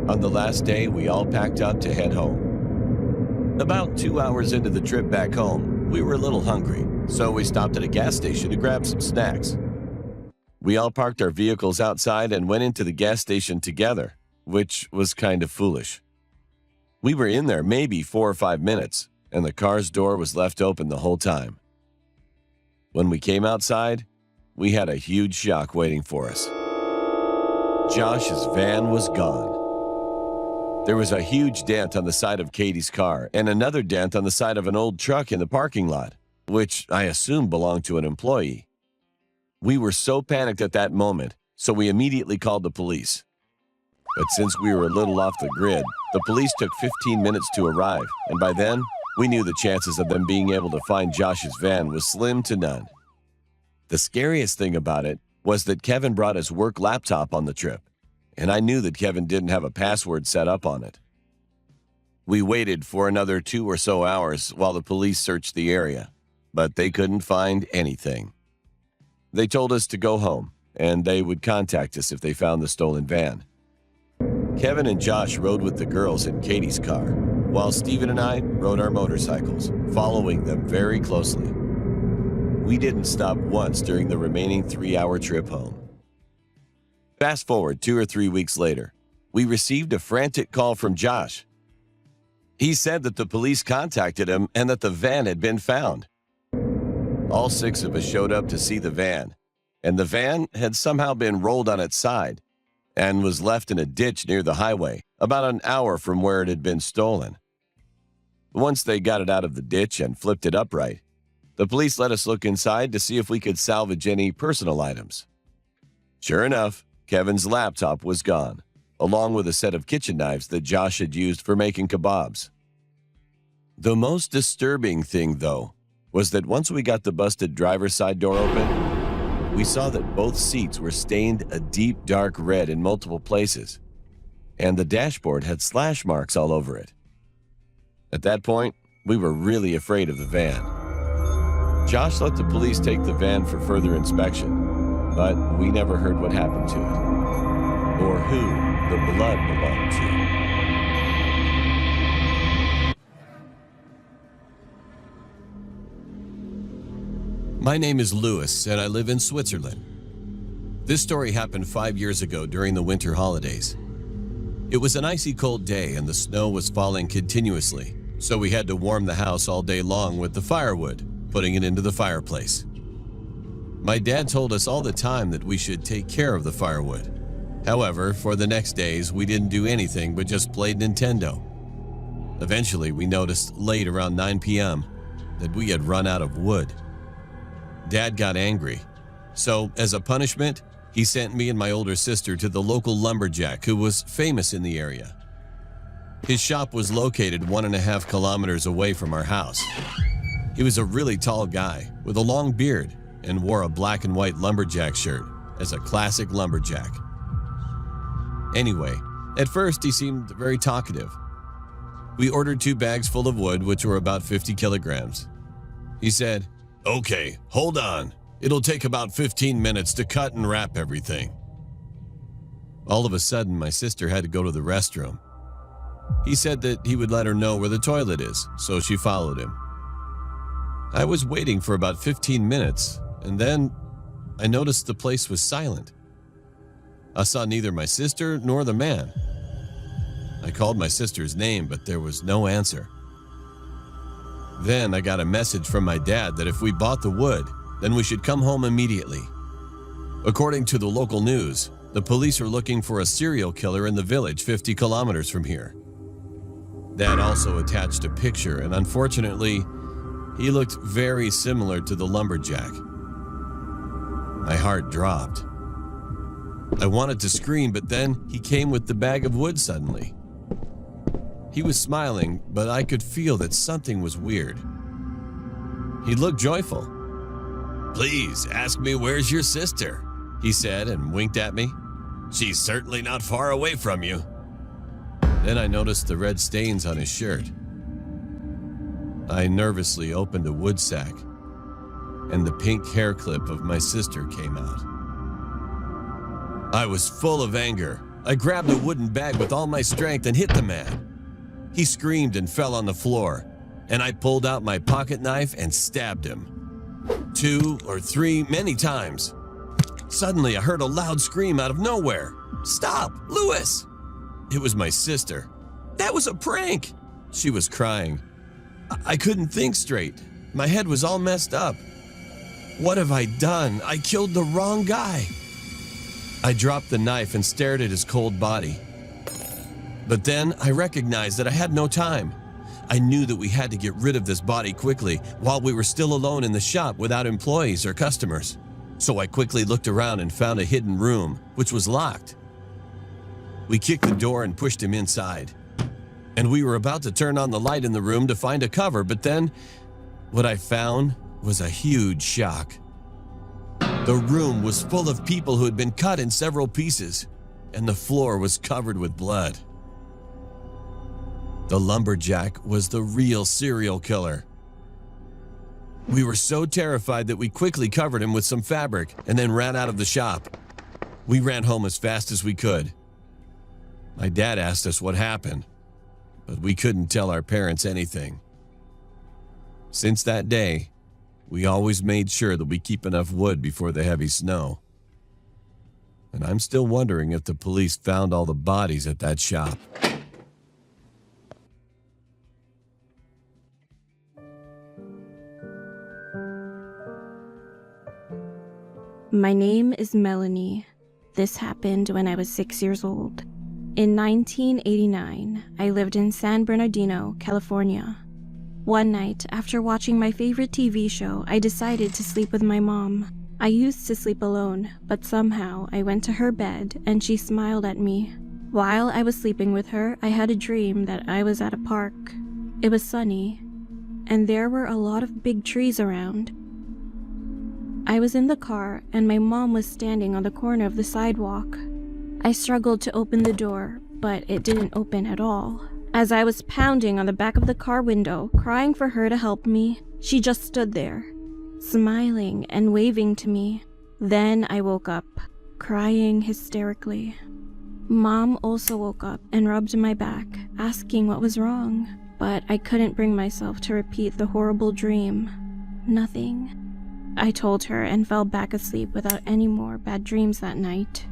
On the last day, we all packed up to head home. About 2 hours into the trip back home, we were a little hungry, so we stopped at a gas station to grab some snacks. We all parked our vehicles outside and went into the gas station together, which was kind of foolish. We were in there maybe 4 or 5 minutes, and the car's door was left open the whole time. When we came outside, we had a huge shock waiting for us. Josh's van was gone. There was a huge dent on the side of Katie's car and another dent on the side of an old truck in the parking lot, which I assumed belonged to an employee. We were so panicked at that moment, so we immediately called the police. But since we were a little off the grid, the police took 15 minutes to arrive, and by then, we knew the chances of them being able to find Josh's van was slim to none. The scariest thing about it was that Kevin brought his work laptop on the trip, and I knew that Kevin didn't have a password set up on it. We waited for another 2 or so hours while the police searched the area, but they couldn't find anything. They told us to go home, and they would contact us if they found the stolen van. Kevin and Josh rode with the girls in Katie's car, while Steven and I rode our motorcycles, following them very closely. We didn't stop once during the remaining 3-hour trip home. Fast forward 2 or 3 weeks later, we received a frantic call from Josh. He said that the police contacted him and that the van had been found. All 6 of us showed up to see the van, and the van had somehow been rolled on its side and was left in a ditch near the highway, about an hour from where it had been stolen. Once they got it out of the ditch and flipped it upright, the police let us look inside to see if we could salvage any personal items. Sure enough, Kevin's laptop was gone, along with a set of kitchen knives that Josh had used for making kebabs. The most disturbing thing, though, was that once we got the busted driver's side door open, we saw that both seats were stained a deep dark red in multiple places, and the dashboard had slash marks all over it. At that point, we were really afraid of the van. Josh let the police take the van for further inspection, but we never heard what happened to it, or who the blood belonged to. My name is Louis, and I live in Switzerland. This story happened 5 years ago during the winter holidays. It was an icy cold day and the snow was falling continuously, so we had to warm the house all day long with the firewood, putting it into the fireplace. My dad told us all the time that we should take care of the firewood. However, for the next days, we didn't do anything but just played Nintendo. Eventually, we noticed late around 9 p.m. that we had run out of wood. Dad got angry, so as a punishment, he sent me and my older sister to the local lumberjack who was famous in the area. His shop was located 1.5 kilometers away from our house. He was a really tall guy with a long beard and wore a black and white lumberjack shirt as a classic lumberjack. Anyway, at first he seemed very talkative. We ordered 2 bags full of wood, which were about 50 kilograms. He said, "Okay, hold on. It'll take about 15 minutes to cut and wrap everything." All of a sudden, my sister had to go to the restroom. He said that he would let her know where the toilet is, so she followed him. I was waiting for about 15 minutes, and then I noticed the place was silent. I saw neither my sister nor the man. I called my sister's name, but there was no answer. Then I got a message from my dad that if we bought the wood, then we should come home immediately. According to the local news, the police are looking for a serial killer in the village 50 kilometers from here. Dad also attached a picture, and unfortunately, he looked very similar to the lumberjack. My heart dropped. I wanted to scream, but then he came with the bag of wood suddenly. He was smiling, but I could feel that something was weird. He looked joyful. "Please ask me where's your sister," he said and winked at me. "She's certainly not far away from you." Then I noticed the red stains on his shirt. I nervously opened a wood sack, and the pink hair clip of my sister came out. I was full of anger. I grabbed a wooden bag with all my strength and hit the man. He screamed and fell on the floor, and I pulled out my pocket knife and stabbed him. 2 or 3, many times. Suddenly, I heard a loud scream out of nowhere. "Stop, Louis!" It was my sister. "That was a prank!" She was crying. I couldn't think straight. My head was all messed up. What have I done? I killed the wrong guy. I dropped the knife and stared at his cold body. But then I recognized that I had no time. I knew that we had to get rid of this body quickly while we were still alone in the shop without employees or customers. So I quickly looked around and found a hidden room, which was locked. We kicked the door and pushed him inside. And we were about to turn on the light in the room to find a cover, but then what I found was a huge shock. The room was full of people who had been cut in several pieces, and the floor was covered with blood. The lumberjack was the real serial killer. We were so terrified that we quickly covered him with some fabric and then ran out of the shop. We ran home as fast as we could. My dad asked us what happened, but we couldn't tell our parents anything. Since that day, we always made sure that we keep enough wood before the heavy snow. And I'm still wondering if the police found all the bodies at that shop. My name is Melanie. This happened when I was 6 years old. In 1989, I lived in San Bernardino, California. One night, after watching my favorite TV show, I decided to sleep with my mom. I used to sleep alone, but somehow I went to her bed and she smiled at me. While I was sleeping with her, I had a dream that I was at a park. It was sunny, and there were a lot of big trees around. I was in the car, and my mom was standing on the corner of the sidewalk. I struggled to open the door, but it didn't open at all. As I was pounding on the back of the car window, crying for her to help me, she just stood there, smiling and waving to me. Then I woke up, crying hysterically. Mom also woke up and rubbed my back, asking what was wrong, but I couldn't bring myself to repeat the horrible dream. Nothing. I told her and fell back asleep without any more bad dreams that night.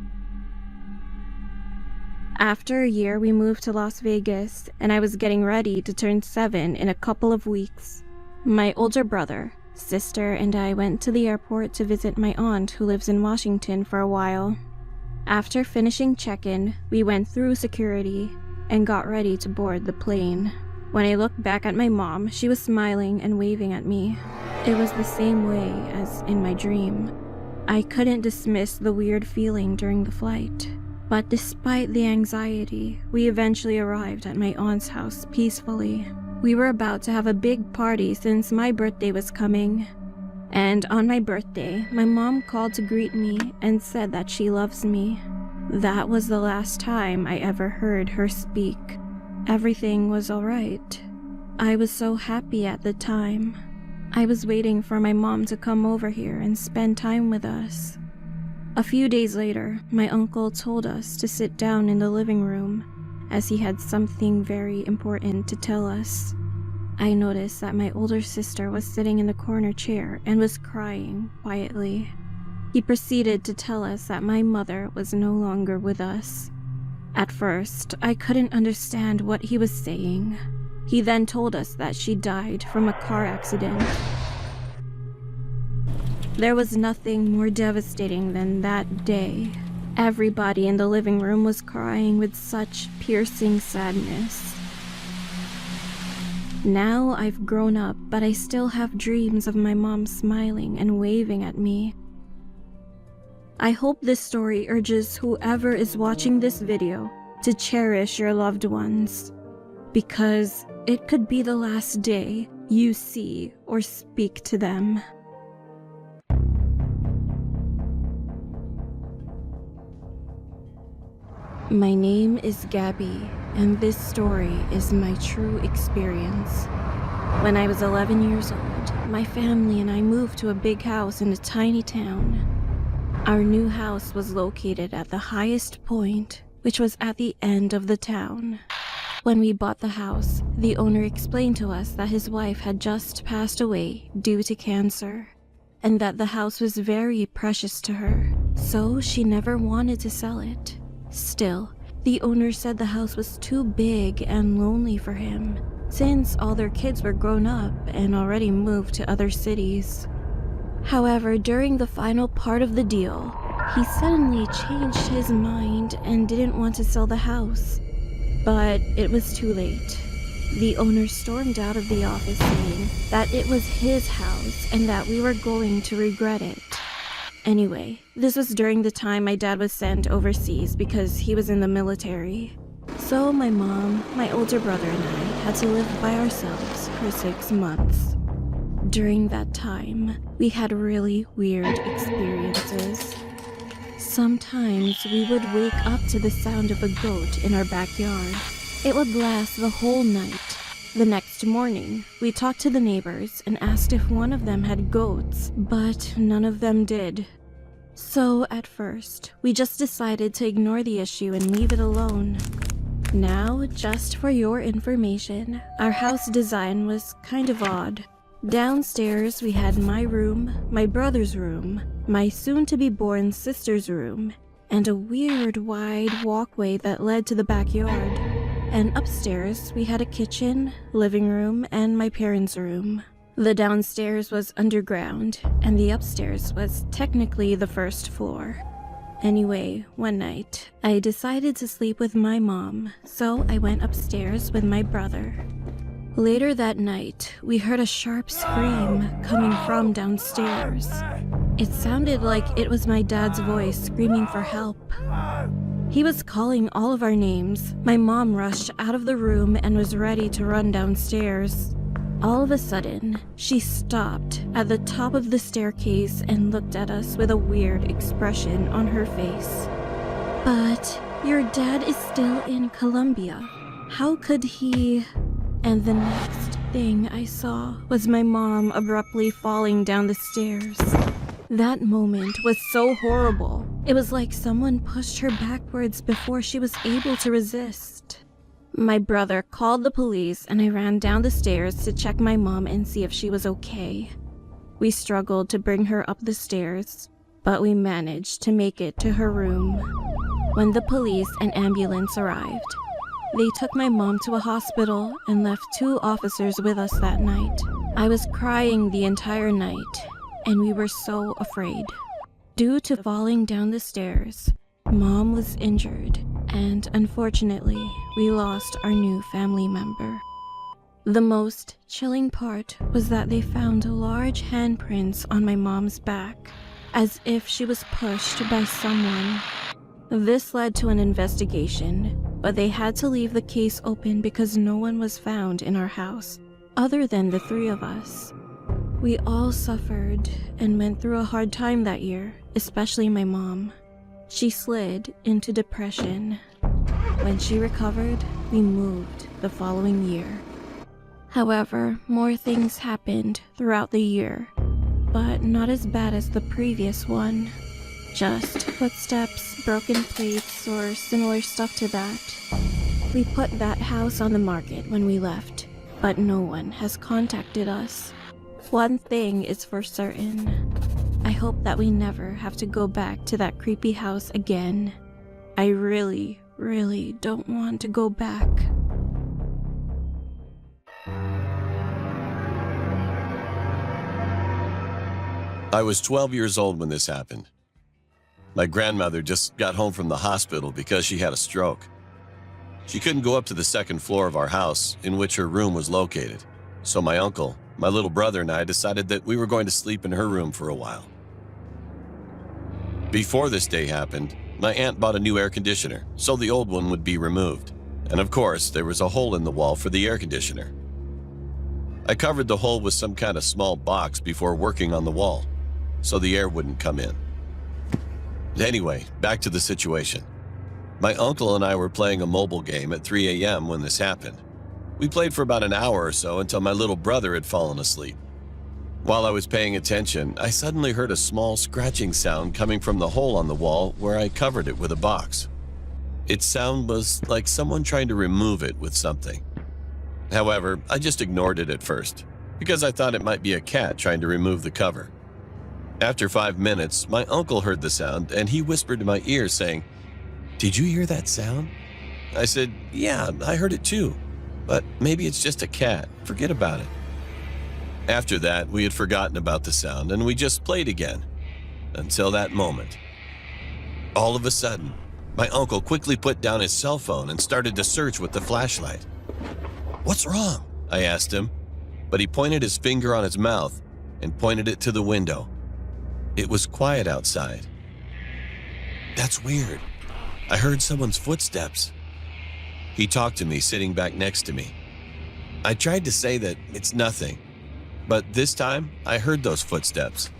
After a year, we moved to Las Vegas, and I was getting ready to turn 7 in a couple of weeks. My older brother, sister, and I went to the airport to visit my aunt who lives in Washington for a while. After finishing check-in, we went through security and got ready to board the plane. When I looked back at my mom, she was smiling and waving at me. It was the same way as in my dream. I couldn't dismiss the weird feeling during the flight. But despite the anxiety, we eventually arrived at my aunt's house peacefully. We were about to have a big party since my birthday was coming. And on my birthday, my mom called to greet me and said that she loves me. That was the last time I ever heard her speak. Everything was alright. I was so happy at the time. I was waiting for my mom to come over here and spend time with us. A few days later, my uncle told us to sit down in the living room, as he had something very important to tell us. I noticed that my older sister was sitting in the corner chair and was crying quietly. He proceeded to tell us that my mother was no longer with us. At first, I couldn't understand what he was saying. He then told us that she died from a car accident. There was nothing more devastating than that day. Everybody in the living room was crying with such piercing sadness. Now I've grown up, but I still have dreams of my mom smiling and waving at me. I hope this story urges whoever is watching this video to cherish your loved ones, because it could be the last day you see or speak to them. My name is Gabby, and this story is my true experience. When I was 11 years old, my family and I moved to a big house in a tiny town. Our new house was located at the highest point, which was at the end of the town. When we bought the house, the owner explained to us that his wife had just passed away due to cancer, and that the house was very precious to her, so she never wanted to sell it. Still, the owner said the house was too big and lonely for him, since all their kids were grown up and already moved to other cities. However, during the final part of the deal, he suddenly changed his mind and didn't want to sell the house. But it was too late. The owner stormed out of the office saying that it was his house and that we were going to regret it. Anyway, this was during the time my dad was sent overseas because he was in the military. So my mom, my older brother, and I had to live by ourselves for 6 months. During that time, we had really weird experiences. Sometimes we would wake up to the sound of a goat in our backyard. It would last the whole night. The next morning, we talked to the neighbors and asked if one of them had goats, but none of them did. So at first, we just decided to ignore the issue and leave it alone. Now, just for your information, our house design was kind of odd. Downstairs, we had my room, my brother's room, my soon-to-be-born sister's room, and a weird wide walkway that led to the backyard. And upstairs, we had a kitchen, living room, and my parents' room. The downstairs was underground, and the upstairs was technically the first floor. Anyway, one night, I decided to sleep with my mom, so I went upstairs with my brother. Later that night, we heard a sharp scream coming from downstairs. It sounded like it was my dad's voice screaming for help. He was calling all of our names. My mom rushed out of the room and was ready to run downstairs. All of a sudden, she stopped at the top of the staircase and looked at us with a weird expression on her face. "But your dad is still in Colombia. How could he..." And the next thing I saw was my mom abruptly falling down the stairs. That moment was so horrible. It was like someone pushed her backwards before she was able to resist. My brother called the police and I ran down the stairs to check my mom and see if she was okay. We struggled to bring her up the stairs, but we managed to make it to her room. When the police and ambulance arrived, they took my mom to a hospital and left 2 officers with us that night. I was crying the entire night, and we were so afraid. Due to falling down the stairs, Mom was injured, and unfortunately, we lost our new family member. The most chilling part was that they found large handprints on my mom's back, as if she was pushed by someone. This led to an investigation, but they had to leave the case open because no one was found in our house, other than the 3 of us. We all suffered and went through a hard time that year, especially my mom. She slid into depression. When she recovered, we moved the following year. However, more things happened throughout the year, but not as bad as the previous one. Just footsteps, broken plates, or similar stuff to that. We put that house on the market when we left, but no one has contacted us. One thing is for certain. I hope that we never have to go back to that creepy house again. I really, really don't want to go back. I was 12 years old when this happened. My grandmother just got home from the hospital because she had a stroke. She couldn't go up to the 2nd floor of our house, in which her room was located. So my uncle, my little brother, and I decided that we were going to sleep in her room for a while. Before this day happened, my aunt bought a new air conditioner, so the old one would be removed. And of course, there was a hole in the wall for the air conditioner. I covered the hole with some kind of small box before working on the wall, so the air wouldn't come in. Anyway, back to the situation. My uncle and I were playing a mobile game at 3 a.m. when this happened. We played for about an hour or so until my little brother had fallen asleep. While I was paying attention, I suddenly heard a small scratching sound coming from the hole on the wall where I covered it with a box. Its sound was like someone trying to remove it with something. However, I just ignored it at first, because I thought it might be a cat trying to remove the cover. After 5 minutes, my uncle heard the sound and he whispered in my ear saying, "Did you hear that sound?" I said, "Yeah, I heard it too, but maybe it's just a cat. Forget about it." After that, we had forgotten about the sound and we just played again, until that moment. All of a sudden, my uncle quickly put down his cell phone and started to search with the flashlight. "What's wrong?" I asked him, but he pointed his finger on his mouth and pointed it to the window. It was quiet outside. "That's weird. I heard someone's footsteps." He talked to me sitting back next to me. I tried to say that it's nothing, but this time I heard those footsteps.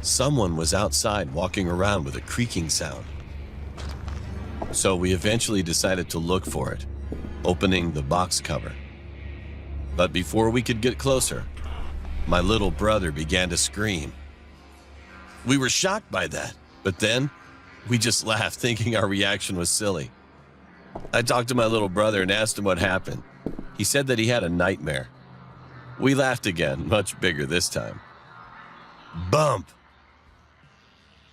Someone was outside walking around with a creaking sound. So we eventually decided to look for it, opening the box cover. But before we could get closer, my little brother began to scream. We were shocked by that, but then we just laughed, thinking our reaction was silly. I talked to my little brother and asked him what happened. He said that he had a nightmare. We laughed again, much bigger this time. Bump!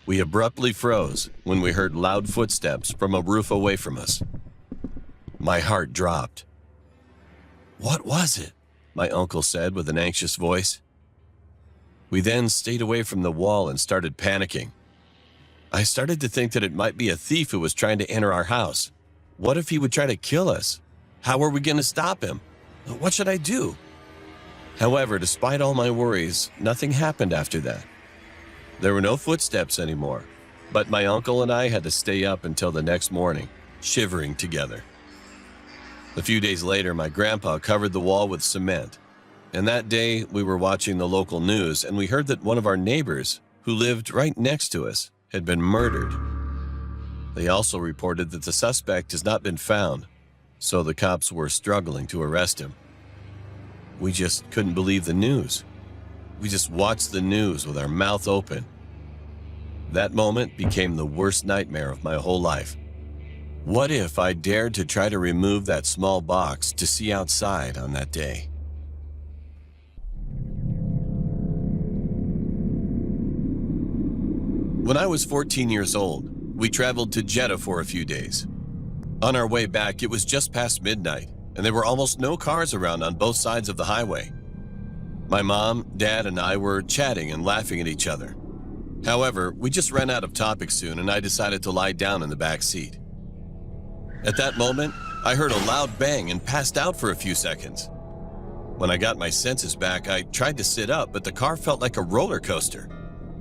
We abruptly froze when we heard loud footsteps from a roof away from us. My heart dropped. "What was it?" my uncle said with an anxious voice. We then stayed away from the wall and started panicking. I started to think that it might be a thief who was trying to enter our house. What if he would try to kill us? How are we going to stop him? What should I do? However, despite all my worries, nothing happened after that. There were no footsteps anymore, but my uncle and I had to stay up until the next morning, shivering together. A few days later, my grandpa covered the wall with cement, and that day we were watching the local news and we heard that one of our neighbors, who lived right next to us, had been murdered. They also reported that the suspect has not been found, so the cops were struggling to arrest him. We just couldn't believe the news. We just watched the news with our mouth open. That moment became the worst nightmare of my whole life. What if I dared to try to remove that small box to see outside on that day? When I was 14 years old, we traveled to Jeddah for a few days. On our way back, it was just past midnight, and there were almost no cars around on both sides of the highway. My mom, dad, and I were chatting and laughing at each other. However, we just ran out of topics soon, and I decided to lie down in the back seat. At that moment, I heard a loud bang and passed out for a few seconds. When I got my senses back, I tried to sit up, but the car felt like a roller coaster,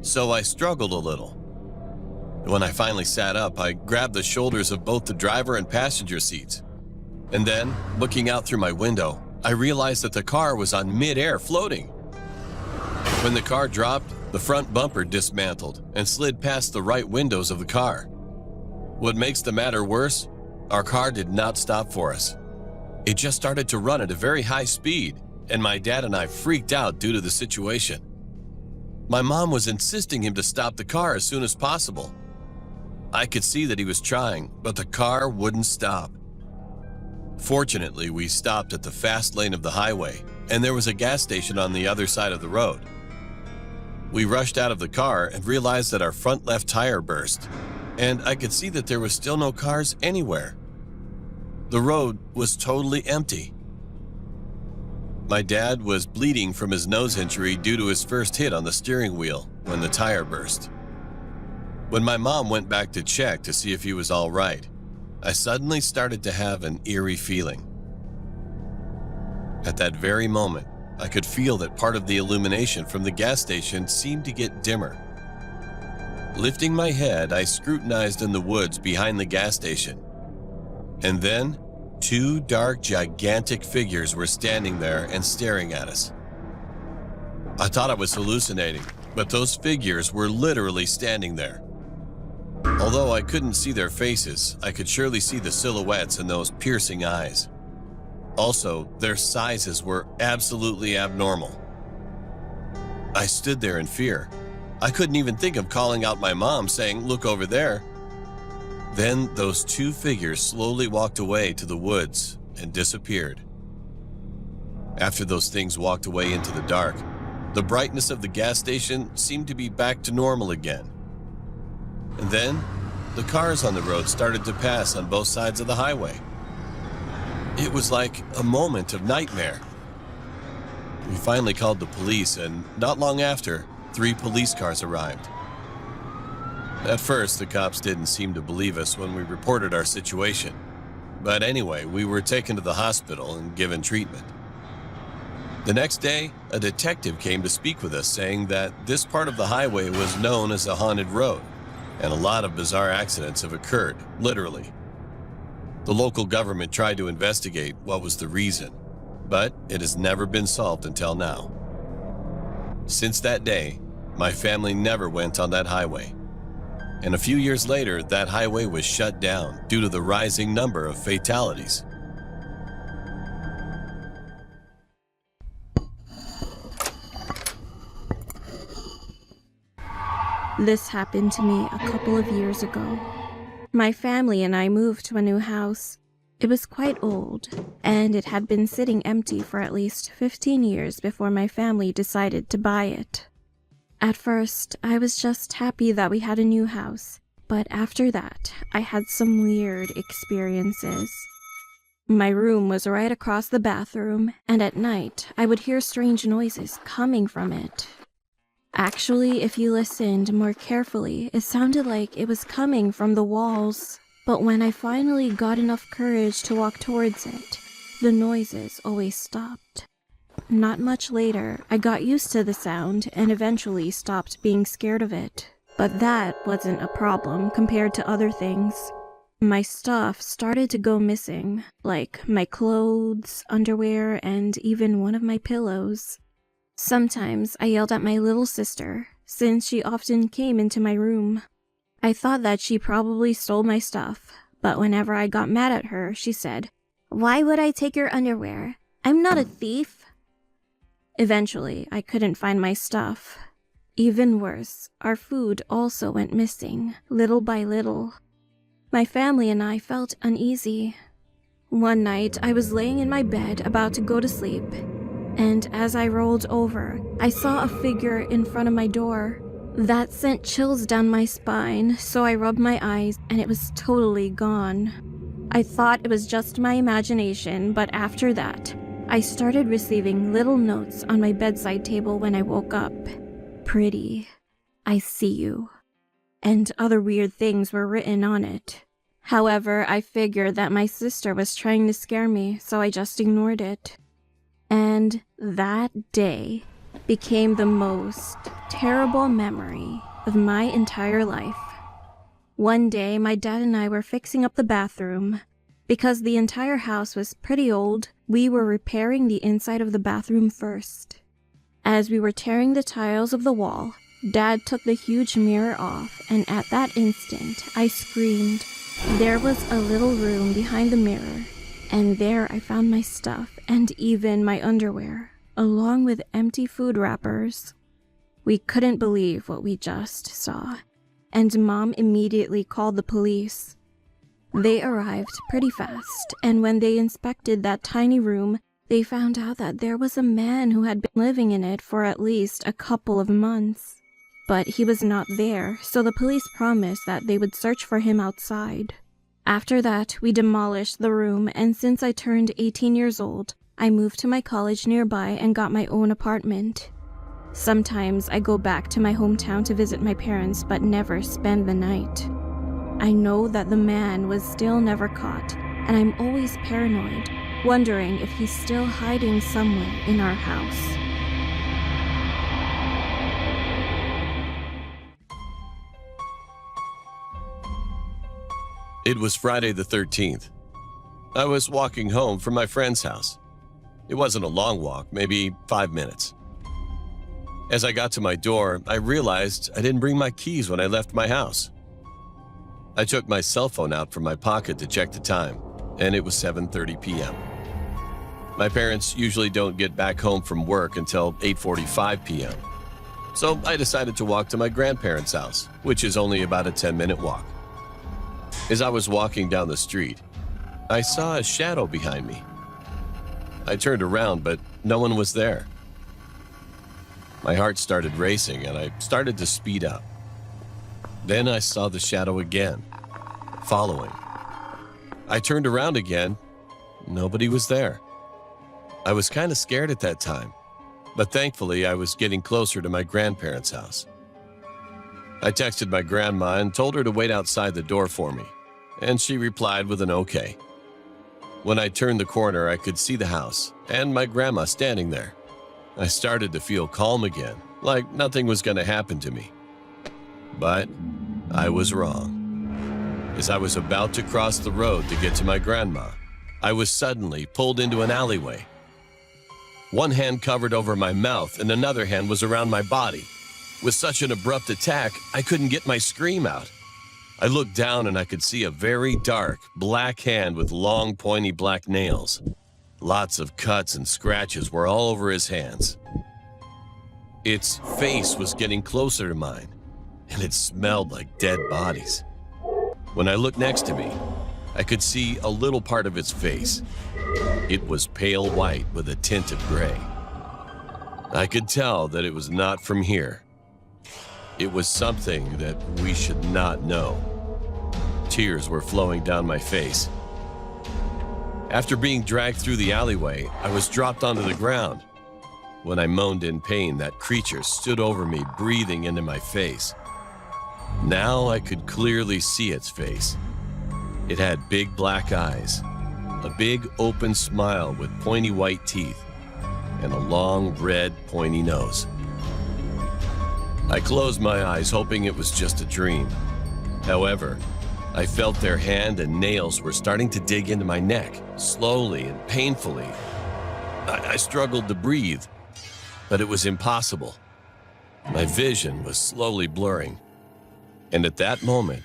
so I struggled a little. When I finally sat up, I grabbed the shoulders of both the driver and passenger seats. And then, looking out through my window, I realized that the car was on mid-air floating. When the car dropped, the front bumper dismantled and slid past the right windows of the car. What makes the matter worse, our car did not stop for us. It just started to run at a very high speed, and my dad and I freaked out due to the situation. My mom was insisting him to stop the car as soon as possible. I could see that he was trying, but the car wouldn't stop. Fortunately, we stopped at the fast lane of the highway, and there was a gas station on the other side of the road. We rushed out of the car and realized that our front left tire burst, and I could see that there was still no cars anywhere. The road was totally empty. My dad was bleeding from his nose injury due to his first hit on the steering wheel when the tire burst. When my mom went back to check to see if he was all right, I suddenly started to have an eerie feeling. At that very moment, I could feel that part of the illumination from the gas station seemed to get dimmer. Lifting my head, I scrutinized in the woods behind the gas station. And then, two dark, gigantic figures were standing there and staring at us. I thought I was hallucinating, but those figures were literally standing there. Although I couldn't see their faces, I could surely see the silhouettes and those piercing eyes. Also, their sizes were absolutely abnormal. I stood there in fear. I couldn't even think of calling out my mom, saying, "Look over there." Then those two figures slowly walked away to the woods and disappeared. After those things walked away into the dark, the brightness of the gas station seemed to be back to normal again. And then, the cars on the road started to pass on both sides of the highway. It was like a moment of nightmare. We finally called the police, and not long after, 3 police cars arrived. At first, the cops didn't seem to believe us when we reported our situation. But anyway, we were taken to the hospital and given treatment. The next day, a detective came to speak with us, saying that this part of the highway was known as a haunted road, and a lot of bizarre accidents have occurred, literally. The local government tried to investigate what was the reason, but it has never been solved until now. Since that day, my family never went on that highway. And a few years later, that highway was shut down due to the rising number of fatalities. This happened to me a couple of years ago. My family and I moved to a new house. It was quite old, and it had been sitting empty for at least 15 years before my family decided to buy it. At first, I was just happy that we had a new house, but after that, I had some weird experiences. My room was right across the bathroom, and at night, I would hear strange noises coming from it. Actually, if you listened more carefully, it sounded like it was coming from the walls. But when I finally got enough courage to walk towards it, the noises always stopped. Not much later, I got used to the sound and eventually stopped being scared of it. But that wasn't a problem compared to other things. My stuff started to go missing, like my clothes, underwear, and even one of my pillows. Sometimes I yelled at my little sister, since she often came into my room. I thought that she probably stole my stuff, but whenever I got mad at her, she said, "Why would I take your underwear? I'm not a thief." Eventually, I couldn't find my stuff. Even worse, our food also went missing, little by little. My family and I felt uneasy. One night, I was laying in my bed about to go to sleep, and as I rolled over, I saw a figure in front of my door. That sent chills down my spine, so I rubbed my eyes and it was totally gone. I thought it was just my imagination, but after that, I started receiving little notes on my bedside table when I woke up. "Pretty, I see you," and other weird things were written on it. However, I figured that my sister was trying to scare me, so I just ignored it. And that day became the most terrible memory of my entire life. One day, my dad and I were fixing up the bathroom. Because the entire house was pretty old, we were repairing the inside of the bathroom first. As we were tearing the tiles of the wall, Dad took the huge mirror off, and at that instant, I screamed. There was a little room behind the mirror, and there I found my stuff and even my underwear, along with empty food wrappers. We couldn't believe what we just saw, and Mom immediately called the police. They arrived pretty fast, and when they inspected that tiny room, they found out that there was a man who had been living in it for at least a couple of months. But he was not there, so the police promised that they would search for him outside. After that, we demolished the room, and since I turned 18 years old, I moved to my college nearby and got my own apartment. Sometimes I go back to my hometown to visit my parents, but never spend the night. I know that the man was still never caught, and I'm always paranoid, wondering if he's still hiding somewhere in our house. It was Friday the 13th. I was walking home from my friend's house. It wasn't a long walk, maybe 5 minutes. As I got to my door, I realized I didn't bring my keys when I left my house. I took my cell phone out from my pocket to check the time, and it was 7:30 p.m. My parents usually don't get back home from work until 8:45 p.m. So I decided to walk to my grandparents' house, which is only about a 10-minute walk. As I was walking down the street, I saw a shadow behind me. I turned around, but no one was there. My heart started racing, and I started to speed up. Then I saw the shadow again, following. I turned around again. Nobody was there. I was kind of scared at that time, but thankfully I was getting closer to my grandparents' house. I texted my grandma and told her to wait outside the door for me, and she replied with an okay. When I turned the corner, I could see the house and my grandma standing there. I started to feel calm again, like nothing was going to happen to me. But I was wrong. As I was about to cross the road to get to my grandma, I was suddenly pulled into an alleyway. One hand covered over my mouth and another hand was around my body. With such an abrupt attack, I couldn't get my scream out. I looked down and I could see a very dark, black hand with long, pointy black nails. Lots of cuts and scratches were all over his hands. Its face was getting closer to mine, and it smelled like dead bodies. When I looked next to me, I could see a little part of its face. It was pale white with a tint of gray. I could tell that it was not from here. It was something that we should not know. Tears were flowing down my face. After being dragged through the alleyway, I was dropped onto the ground. When I moaned in pain, that creature stood over me, breathing into my face. Now I could clearly see its face. It had big black eyes, a big open smile with pointy white teeth, and a long red pointy nose. I closed my eyes, hoping it was just a dream. However, I felt their hand and nails were starting to dig into my neck, slowly and painfully. I struggled to breathe, but it was impossible. My vision was slowly blurring. And at that moment,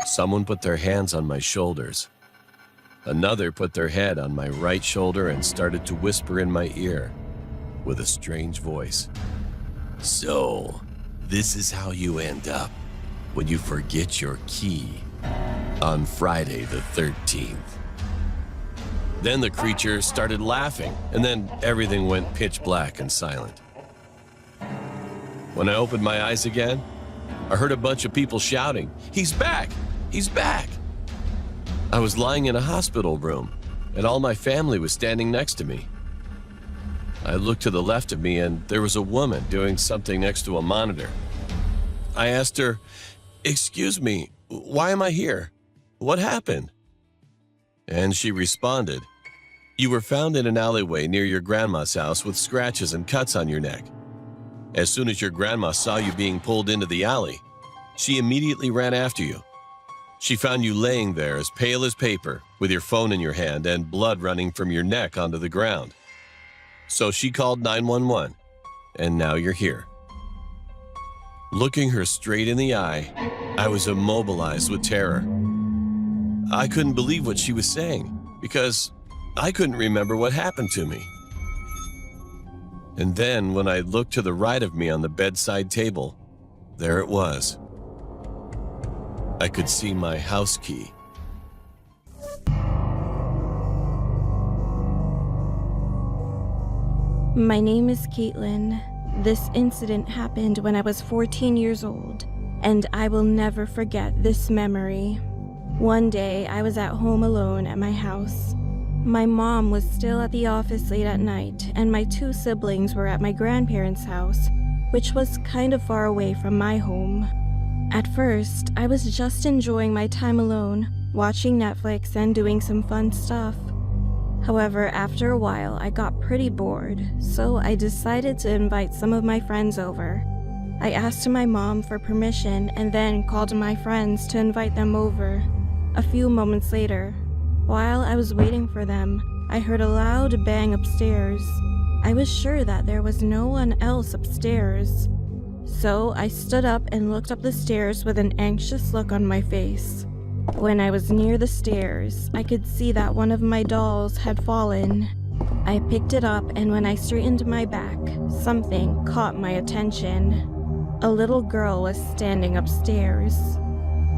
someone put their hands on my shoulders. Another put their head on my right shoulder and started to whisper in my ear with a strange voice. So, this is how you end up when you forget your key on Friday the 13th. Then the creature started laughing, and then everything went pitch black and silent. When I opened my eyes again, I heard a bunch of people shouting, "He's back! He's back!" I was lying in a hospital room, and all my family was standing next to me. I looked to the left of me, and there was a woman doing something next to a monitor. I asked her, "Excuse me, why am I here? What happened?" And she responded, "You were found in an alleyway near your grandma's house with scratches and cuts on your neck. As soon as your grandma saw you being pulled into the alley, she immediately ran after you. She found you laying there as pale as paper with your phone in your hand and blood running from your neck onto the ground. So she called 911, and now you're here." Looking her straight in the eye, I was immobilized with terror. I couldn't believe what she was saying because I couldn't remember what happened to me. And then when I looked to the right of me on the bedside table, there it was. I could see my house key. My name is Caitlin. This incident happened when I was 14 years old, and I will never forget this memory. One day, I was at home alone at my house. My mom was still at the office late at night, and my two siblings were at my grandparents' house, which was kind of far away from my home. At first, I was just enjoying my time alone, watching Netflix and doing some fun stuff. However, after a while, I got pretty bored, so I decided to invite some of my friends over. I asked my mom for permission and then called my friends to invite them over. A few moments later, while I was waiting for them, I heard a loud bang upstairs. I was sure that there was no one else upstairs. So I stood up and looked up the stairs with an anxious look on my face. When I was near the stairs, I could see that one of my dolls had fallen. I picked it up, and when I straightened my back, something caught my attention. A little girl was standing upstairs.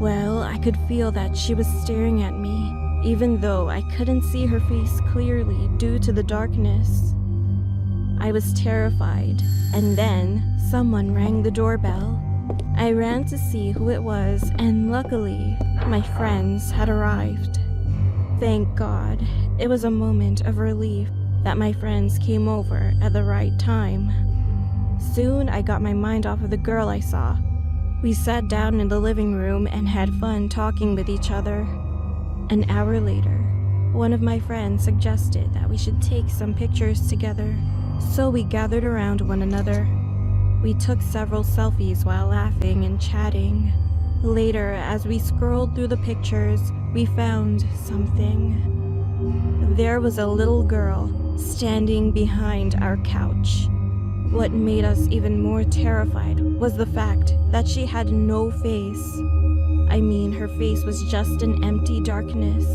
Well, I could feel that she was staring at me, even though I couldn't see her face clearly due to the darkness. I was terrified, and then someone rang the doorbell. I ran to see who it was, and luckily, my friends had arrived. Thank God, it was a moment of relief that my friends came over at the right time. Soon I got my mind off of the girl I saw. We sat down in the living room and had fun talking with each other. An hour later, one of my friends suggested that we should take some pictures together, so we gathered around one another. We took several selfies while laughing and chatting. Later, as we scrolled through the pictures, we found something. There was a little girl standing behind our couch. What made us even more terrified was the fact that she had no face. I mean, her face was just an empty darkness.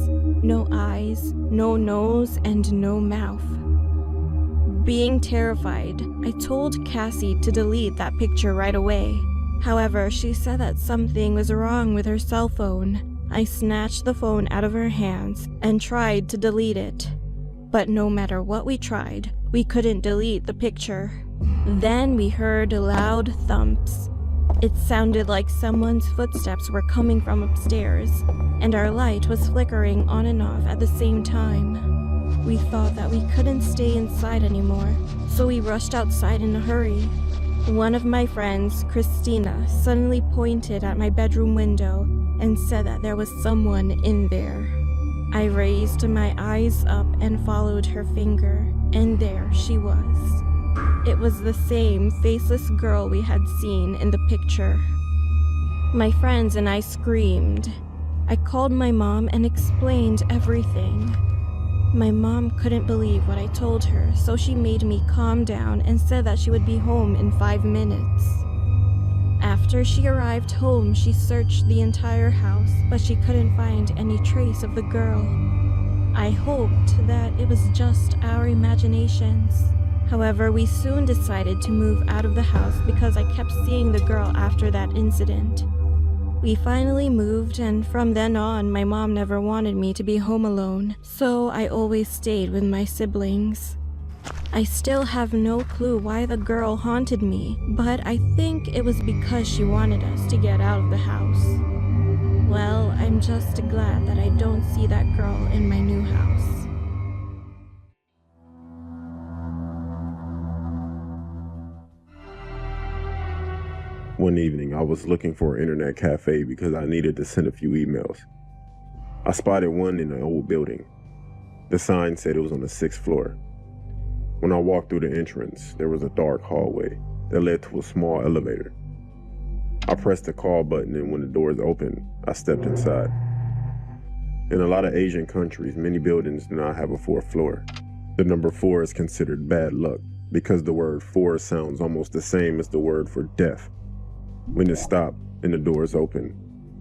No eyes, no nose, and no mouth. Being terrified, I told Cassie to delete that picture right away. However, she said that something was wrong with her cell phone. I snatched the phone out of her hands and tried to delete it. But no matter what we tried, we couldn't delete the picture. Then we heard loud thumps. It sounded like someone's footsteps were coming from upstairs, and our light was flickering on and off at the same time. We thought that we couldn't stay inside anymore, so we rushed outside in a hurry. One of my friends, Christina, suddenly pointed at my bedroom window and said that there was someone in there. I raised my eyes up and followed her finger, and there she was. It was the same faceless girl we had seen in the picture. My friends and I screamed. I called my mom and explained everything. My mom couldn't believe what I told her, so she made me calm down and said that she would be home in 5 minutes. After she arrived home, she searched the entire house, but she couldn't find any trace of the girl. I hoped that it was just our imaginations. However, we soon decided to move out of the house because I kept seeing the girl after that incident. We finally moved, and from then on, my mom never wanted me to be home alone, so I always stayed with my siblings. I still have no clue why the girl haunted me, but I think it was because she wanted us to get out of the house. Well, I'm just glad that I don't see that girl in my new house. One evening, I was looking for an internet cafe because I needed to send a few emails. I spotted one in an old building. The sign said it was on the 6th floor. When I walked through the entrance, there was a dark hallway that led to a small elevator. I pressed the call button, and when the doors opened, I stepped inside. In a lot of Asian countries, many buildings do not have a 4th floor. The number 4 is considered bad luck because the word 4 sounds almost the same as the word for death. When it stopped and the doors opened,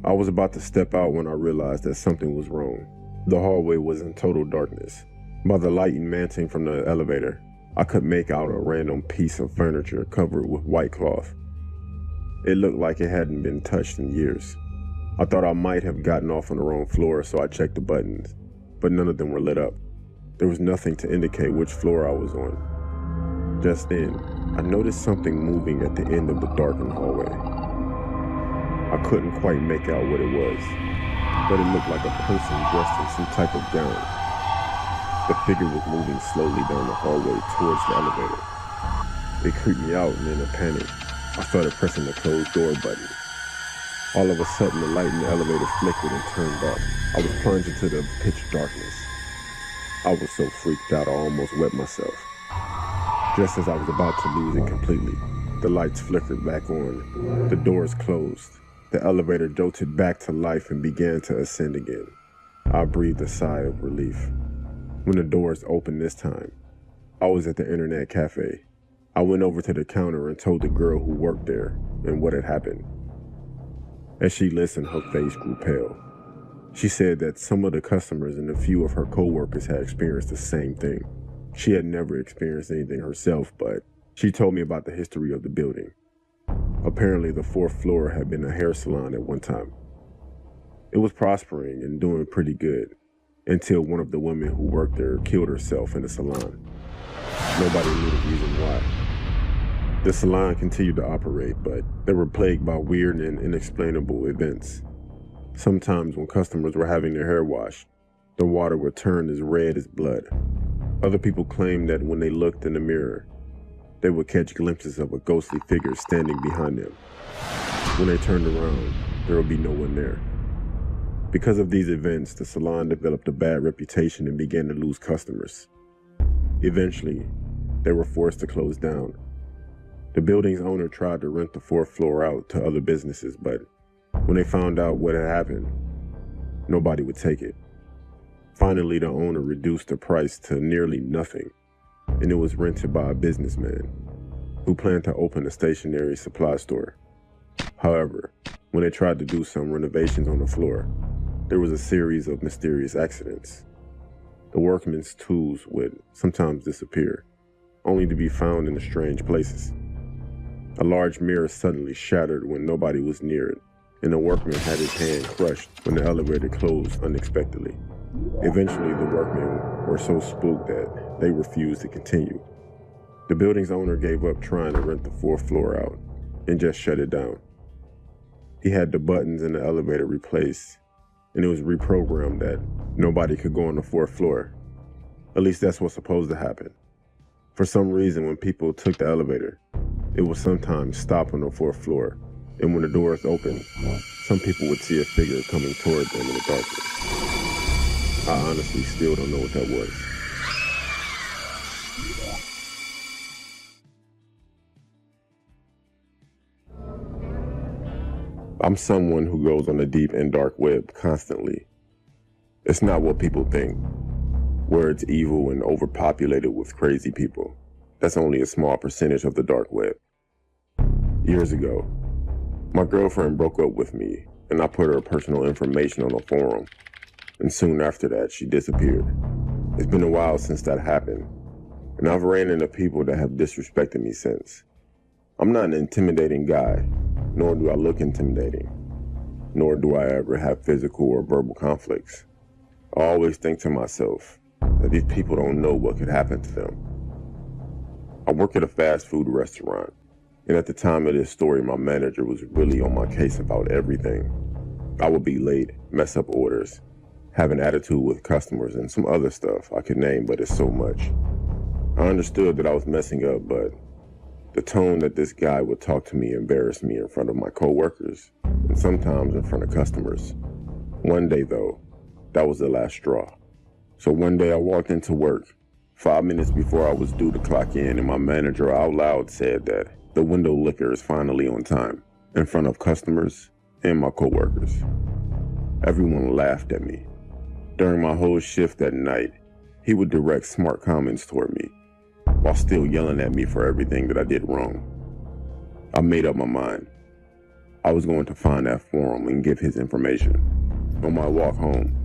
I was about to step out when I realized that something was wrong. The hallway was in total darkness. By the light emanting from the elevator, I could make out a random piece of furniture covered with white cloth. It looked like it hadn't been touched in years. I thought I might have gotten off on the wrong floor, so I checked the buttons, but none of them were lit up. There was nothing to indicate which floor I was on. Just then, I noticed something moving at the end of the darkened hallway. I couldn't quite make out what it was, but it looked like a person dressed in some type of gown. The figure was moving slowly down the hallway towards the elevator. It creeped me out, and in a panic, I started pressing the closed door button. All of a sudden, the light in the elevator flickered and turned off. I was plunged into the pitch darkness. I was so freaked out I almost wet myself. Just as I was about to lose it completely, the lights flickered back on. The doors closed. The elevator jolted back to life and began to ascend again. I breathed a sigh of relief. When the doors opened this time, I was at the internet cafe. I went over to the counter and told the girl who worked there and what had happened. As she listened, her face grew pale. She said that some of the customers and a few of her co-workers had experienced the same thing. She had never experienced anything herself, but she told me about the history of the building. Apparently, the 4th floor had been a hair salon at one time. It was prospering and doing pretty good until one of the women who worked there killed herself in the salon. Nobody knew the reason why. The salon continued to operate, but they were plagued by weird and inexplainable events. Sometimes when customers were having their hair washed, the water would turn as red as blood. Other people claimed that when they looked in the mirror, they would catch glimpses of a ghostly figure standing behind them. When they turned around, there would be no one there. Because of these events, the salon developed a bad reputation and began to lose customers. Eventually, they were forced to close down. The building's owner tried to rent the 4th floor out to other businesses, but when they found out what had happened, nobody would take it. Finally, the owner reduced the price to nearly nothing, and it was rented by a businessman who planned to open a stationery supply store. However, when they tried to do some renovations on the floor, there was a series of mysterious accidents. The workmen's tools would sometimes disappear, only to be found in strange places. A large mirror suddenly shattered when nobody was near it, and the workman had his hand crushed when the elevator closed unexpectedly. Eventually, the workmen were so spooked that they refused to continue. The building's owner gave up trying to rent the 4th floor out and just shut it down. He had the buttons in the elevator replaced, and it was reprogrammed that nobody could go on the 4th floor. At least that's what's supposed to happen. For some reason, when people took the elevator, it would sometimes stop on the 4th floor, and when the doors opened, some people would see a figure coming toward them in the darkness. I honestly still don't know what that was. I'm someone who goes on the deep and dark web constantly. It's not what people think, where it's evil and overpopulated with crazy people. That's only a small percentage of the dark web. Years ago, my girlfriend broke up with me, and I put her personal information on a forum, and soon after that, she disappeared. It's been a while since that happened, and I've ran into people that have disrespected me since. I'm not an intimidating guy, nor do I look intimidating, nor do I ever have physical or verbal conflicts. I always think to myself that these people don't know what could happen to them. I work at a fast food restaurant, and at the time of this story, my manager was really on my case about everything. I would be late, mess up orders, have an attitude with customers, and some other stuff I could name, but it's so much. I understood that I was messing up, but the tone that this guy would talk to me embarrassed me in front of my coworkers, and sometimes in front of customers. One day, though, that was the last straw. So one day I walked into work, 5 minutes before I was due to clock in, and my manager out loud said that the window licker is finally on time, in front of customers and my coworkers. Everyone laughed at me. During my whole shift that night, he would direct smart comments toward me, while still yelling at me for everything that I did wrong. I made up my mind. I was going to find that forum and give his information. On my walk home,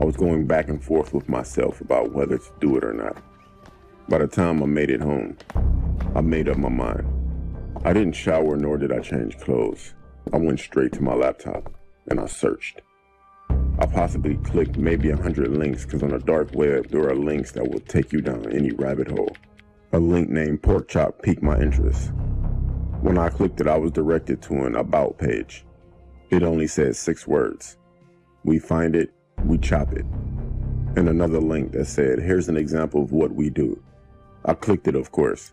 I was going back and forth with myself about whether to do it or not. By the time I made it home, I made up my mind. I didn't shower nor did I change clothes. I went straight to my laptop and I searched. I possibly clicked maybe 100 links because on the dark web there are links that will take you down any rabbit hole. A link named Pork Chop piqued my interest. When I clicked it, I was directed to an About page. It only said 6 words. We find it, we chop it. And another link that said, here's an example of what we do. I clicked it, of course.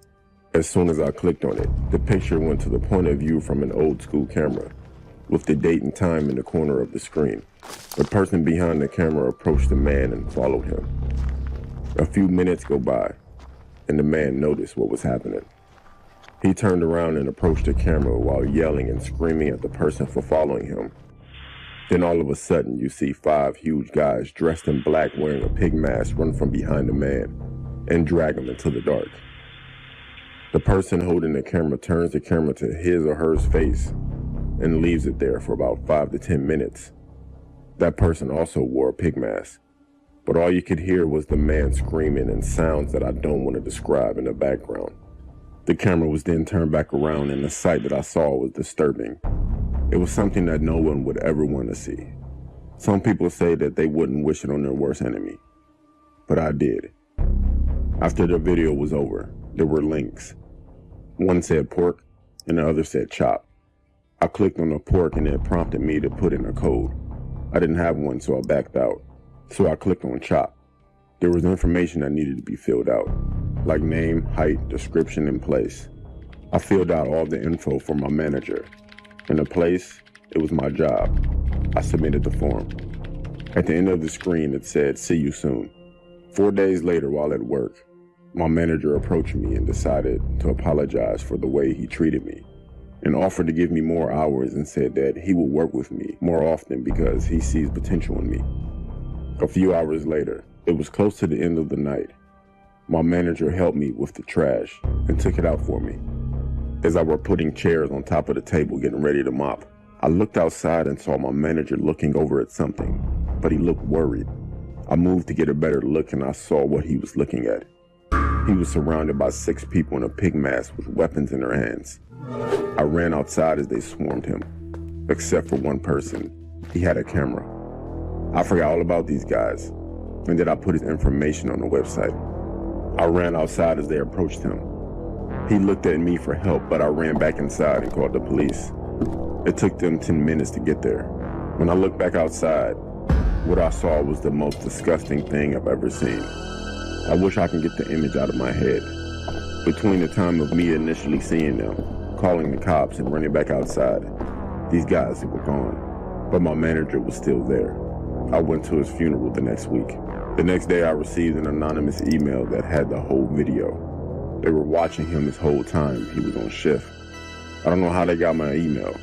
As soon as I clicked on it, the picture went to the point of view from an old school camera, with the date and time in the corner of the screen. The person behind the camera approached the man and followed him. A few minutes go by, and the man noticed what was happening. He turned around and approached the camera while yelling and screaming at the person for following him. Then all of a sudden, you see 5 huge guys dressed in black wearing a pig mask run from behind the man. and drag them into the dark. The person holding the camera turns the camera to his or her face and leaves it there for about 5 to 10 minutes. That person also wore a pig mask, but all you could hear was the man screaming and sounds that I don't want to describe in the background. The camera was then turned back around and the sight that I saw was disturbing. It was something that no one would ever want to see. Some people say that they wouldn't wish it on their worst enemy, but I did. After the video was over, there were links. One said pork and the other said chop. I clicked on the pork and it prompted me to put in a code. I didn't have one, so I backed out. So I clicked on chop. There was information that needed to be filled out, like name, height, description, and place. I filled out all the info for my manager. And the place, it was my job. I submitted the form. At the end of the screen, it said, "See you soon." 4 days later, while at work, my manager approached me and decided to apologize for the way he treated me, and offered to give me more hours and said that he will work with me more often because he sees potential in me. A few hours later, it was close to the end of the night. My manager helped me with the trash and took it out for me. As I were putting chairs on top of the table getting ready to mop, I looked outside and saw my manager looking over at something, but he looked worried. I moved to get a better look and I saw what he was looking at. He was surrounded by 6 people in a pig mask with weapons in their hands. I ran outside as they swarmed him, except for one person. He had a camera. I forgot all about these guys, and then I put his information on the website. I ran outside as they approached him. He looked at me for help, but I ran back inside and called the police. It took them 10 minutes to get there. When I looked back outside, what I saw was the most disgusting thing I've ever seen. I wish I could get the image out of my head. Between the time of me initially seeing them, calling the cops, and running back outside, these guys were gone, but my manager was still there. I went to his funeral the next week. The next day I received an anonymous email that had the whole video. They were watching him his whole time he was on shift. I don't know how they got my email.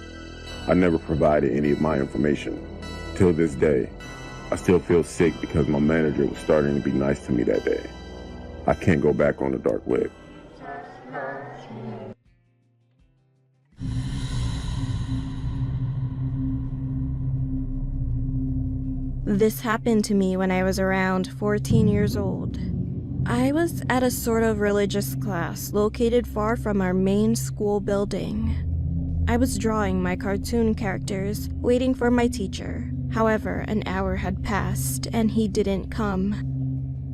I never provided any of my information. Till this day, I still feel sick because my manager was starting to be nice to me that day. I can't go back on the dark web. This happened to me when I was around 14 years old. I was at a sort of religious class located far from our main school building. I was drawing my cartoon characters, waiting for my teacher. However, an hour had passed and he didn't come.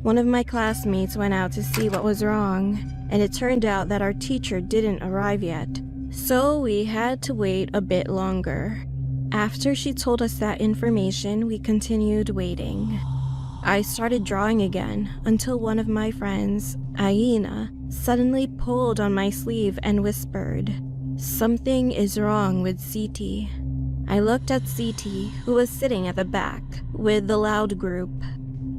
One of my classmates went out to see what was wrong, and it turned out that our teacher didn't arrive yet, so we had to wait a bit longer. After she told us that information, we continued waiting. I started drawing again until one of my friends, Aina, suddenly pulled on my sleeve and whispered, "Something is wrong with CT." I looked at CT, who was sitting at the back with the loud group.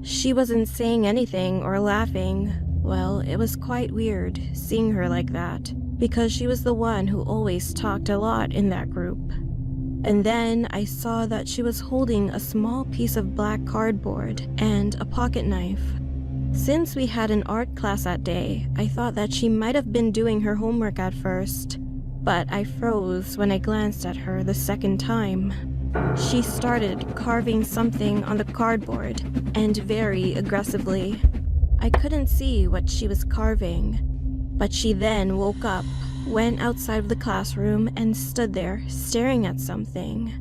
She wasn't saying anything or laughing. Well, it was quite weird seeing her like that, because she was the one who always talked a lot in that group. And then I saw that she was holding a small piece of black cardboard and a pocket knife. Since we had an art class that day, I thought that she might have been doing her homework at first, but I froze when I glanced at her the second time. She started carving something on the cardboard, and very aggressively. I couldn't see what she was carving, but she then woke up, went outside of the classroom, and stood there staring at something.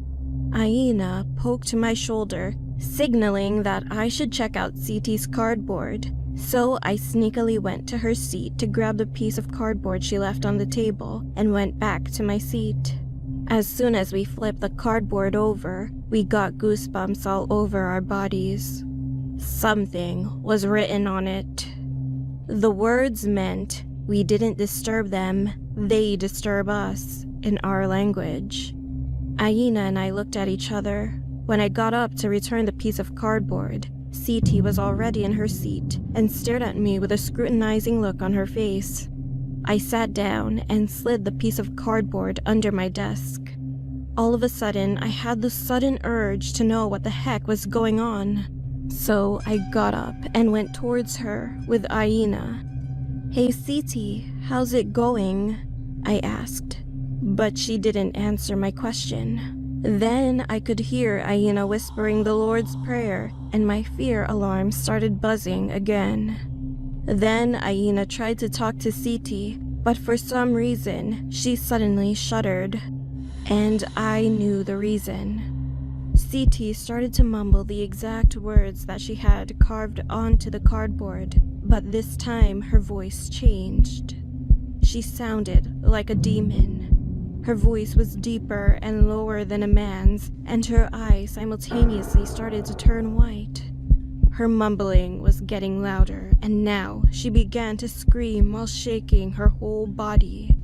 Aina poked my shoulder, signaling that I should check out CT's cardboard. So I sneakily went to her seat to grab the piece of cardboard she left on the table and went back to my seat. As soon as we flipped the cardboard over, we got goosebumps all over our bodies. Something was written on it. The words meant, "We didn't disturb them, they disturb us," in our language. Aina and I looked at each other. When I got up to return the piece of cardboard, CT was already in her seat and stared at me with a scrutinizing look on her face. I sat down and slid the piece of cardboard under my desk. All of a sudden, I had the sudden urge to know what the heck was going on. So I got up and went towards her with Aina. "Hey Siti, how's it going?" I asked, but she didn't answer my question. Then I could hear Aina whispering the Lord's Prayer, and my fear alarm started buzzing again. Then Aina tried to talk to Siti, but for some reason, she suddenly shuddered. And I knew the reason. Siti started to mumble the exact words that she had carved onto the cardboard, but this time her voice changed. She sounded like a demon. Her voice was deeper and lower than a man's, and her eyes simultaneously started to turn white. Her mumbling was getting louder, and now she began to scream while shaking her whole body.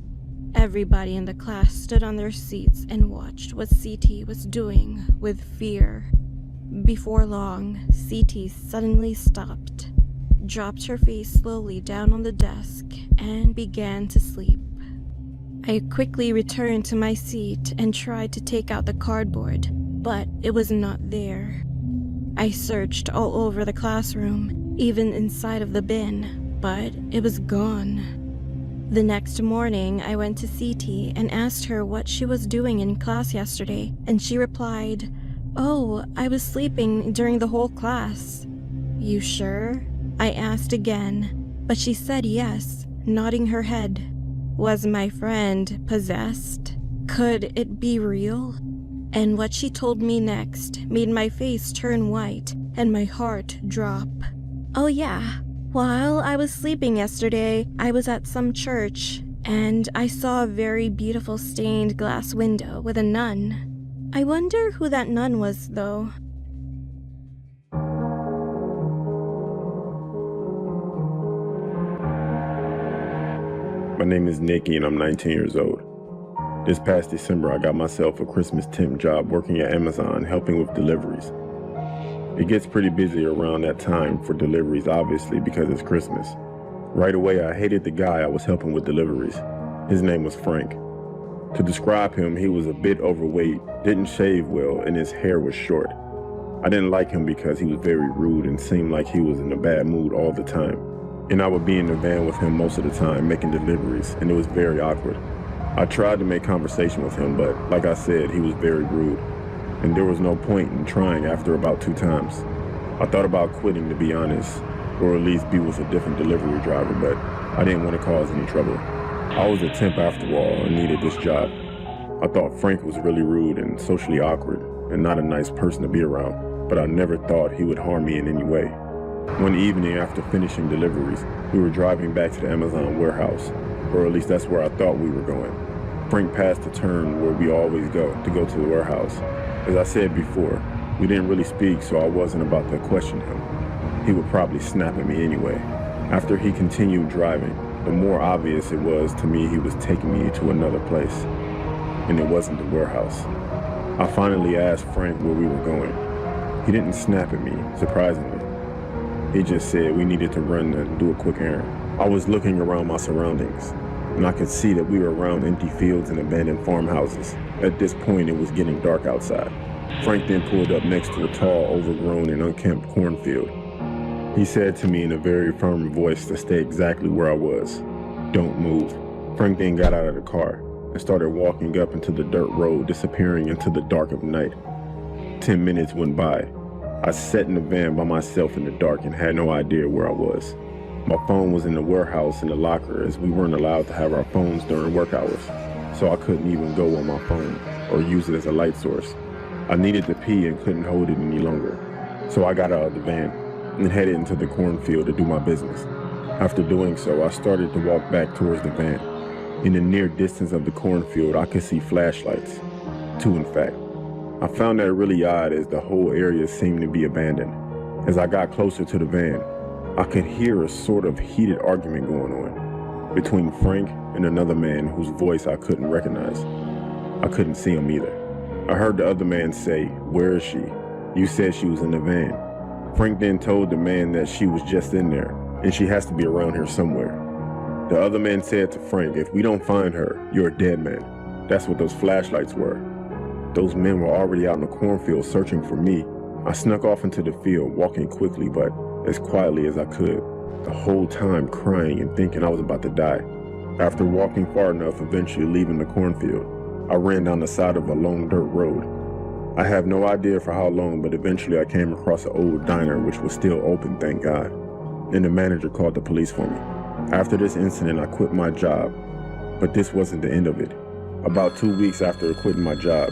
Everybody in the class stood on their seats and watched what Siti was doing with fear. Before long, Siti suddenly stopped, dropped her face slowly down on the desk, and began to sleep. I quickly returned to my seat and tried to take out the cardboard, but it was not there. I searched all over the classroom, even inside of the bin, but it was gone. The next morning, I went to Siti and asked her what she was doing in class yesterday, and she replied, "Oh, I was sleeping during the whole class." "You sure?" I asked again, but she said yes, nodding her head. Was my friend possessed? Could it be real? And what she told me next made my face turn white and my heart drop. "Oh yeah, while I was sleeping yesterday, I was at some church, and I saw a very beautiful stained glass window with a nun. I wonder who that nun was, though." My name is Nikki and I'm 19 years old. This past December, I got myself a Christmas temp job working at Amazon, helping with deliveries. It gets pretty busy around that time for deliveries, obviously, because it's Christmas. Right away, I hated the guy I was helping with deliveries. His name was Frank. To describe him, he was a bit overweight, didn't shave well, and his hair was short. I didn't like him because he was very rude and seemed like he was in a bad mood all the time. And I would be in the van with him most of the time, making deliveries, and it was very awkward. I tried to make conversation with him, but like I said, he was very rude, and there was no point in trying after about 2 times. I thought about quitting, to be honest, or at least be with a different delivery driver, but I didn't want to cause any trouble. I was a temp after all and needed this job. I thought Frank was really rude and socially awkward and not a nice person to be around, but I never thought he would harm me in any way. One evening after finishing deliveries, we were driving back to the Amazon warehouse, or at least that's where I thought we were going. Frank passed the turn where we always go to the warehouse. As I said before, we didn't really speak, so I wasn't about to question him. He would probably snap at me anyway. After he continued driving, the more obvious it was to me he was taking me to another place, and it wasn't the warehouse. I finally asked Frank where we were going. He didn't snap at me, surprisingly. He just said we needed to run and do a quick errand. I was looking around my surroundings, and I could see that we were around empty fields and abandoned farmhouses. At this point, it was getting dark outside. Frank then pulled up next to a tall, overgrown, and unkempt cornfield. He said to me in a very firm voice to stay exactly where I was. "Don't move." Frank then got out of the car and started walking up into the dirt road, disappearing into the dark of night. 10 minutes went by. I sat in the van by myself in the dark and had no idea where I was. My phone was in the warehouse in the locker, as we weren't allowed to have our phones during work hours, so I couldn't even go on my phone or use it as a light source. I needed to pee and couldn't hold it any longer, so I got out of the van and headed into the cornfield to do my business. After doing so, I started to walk back towards the van. In the near distance of the cornfield, I could see flashlights. 2, in fact. I found that really odd, as the whole area seemed to be abandoned. As I got closer to the van, I could hear a sort of heated argument going on between Frank and another man whose voice I couldn't recognize. I couldn't see him either. I heard the other man say, "Where is she? You said she was in the van." Frank then told the man that she was just in there, and she has to be around here somewhere. The other man said to Frank, "If we don't find her, you're a dead man." That's what those flashlights were. Those men were already out in the cornfield searching for me. I snuck off into the field, walking quickly but as quietly as I could, the whole time crying and thinking I was about to die. After walking far enough, eventually leaving the cornfield, I ran down the side of a long dirt road. I have no idea for how long, but eventually I came across an old diner which was still open, thank God. Then the manager called the police for me. After this incident, I quit my job, but this wasn't the end of it. About 2 weeks after quitting my job,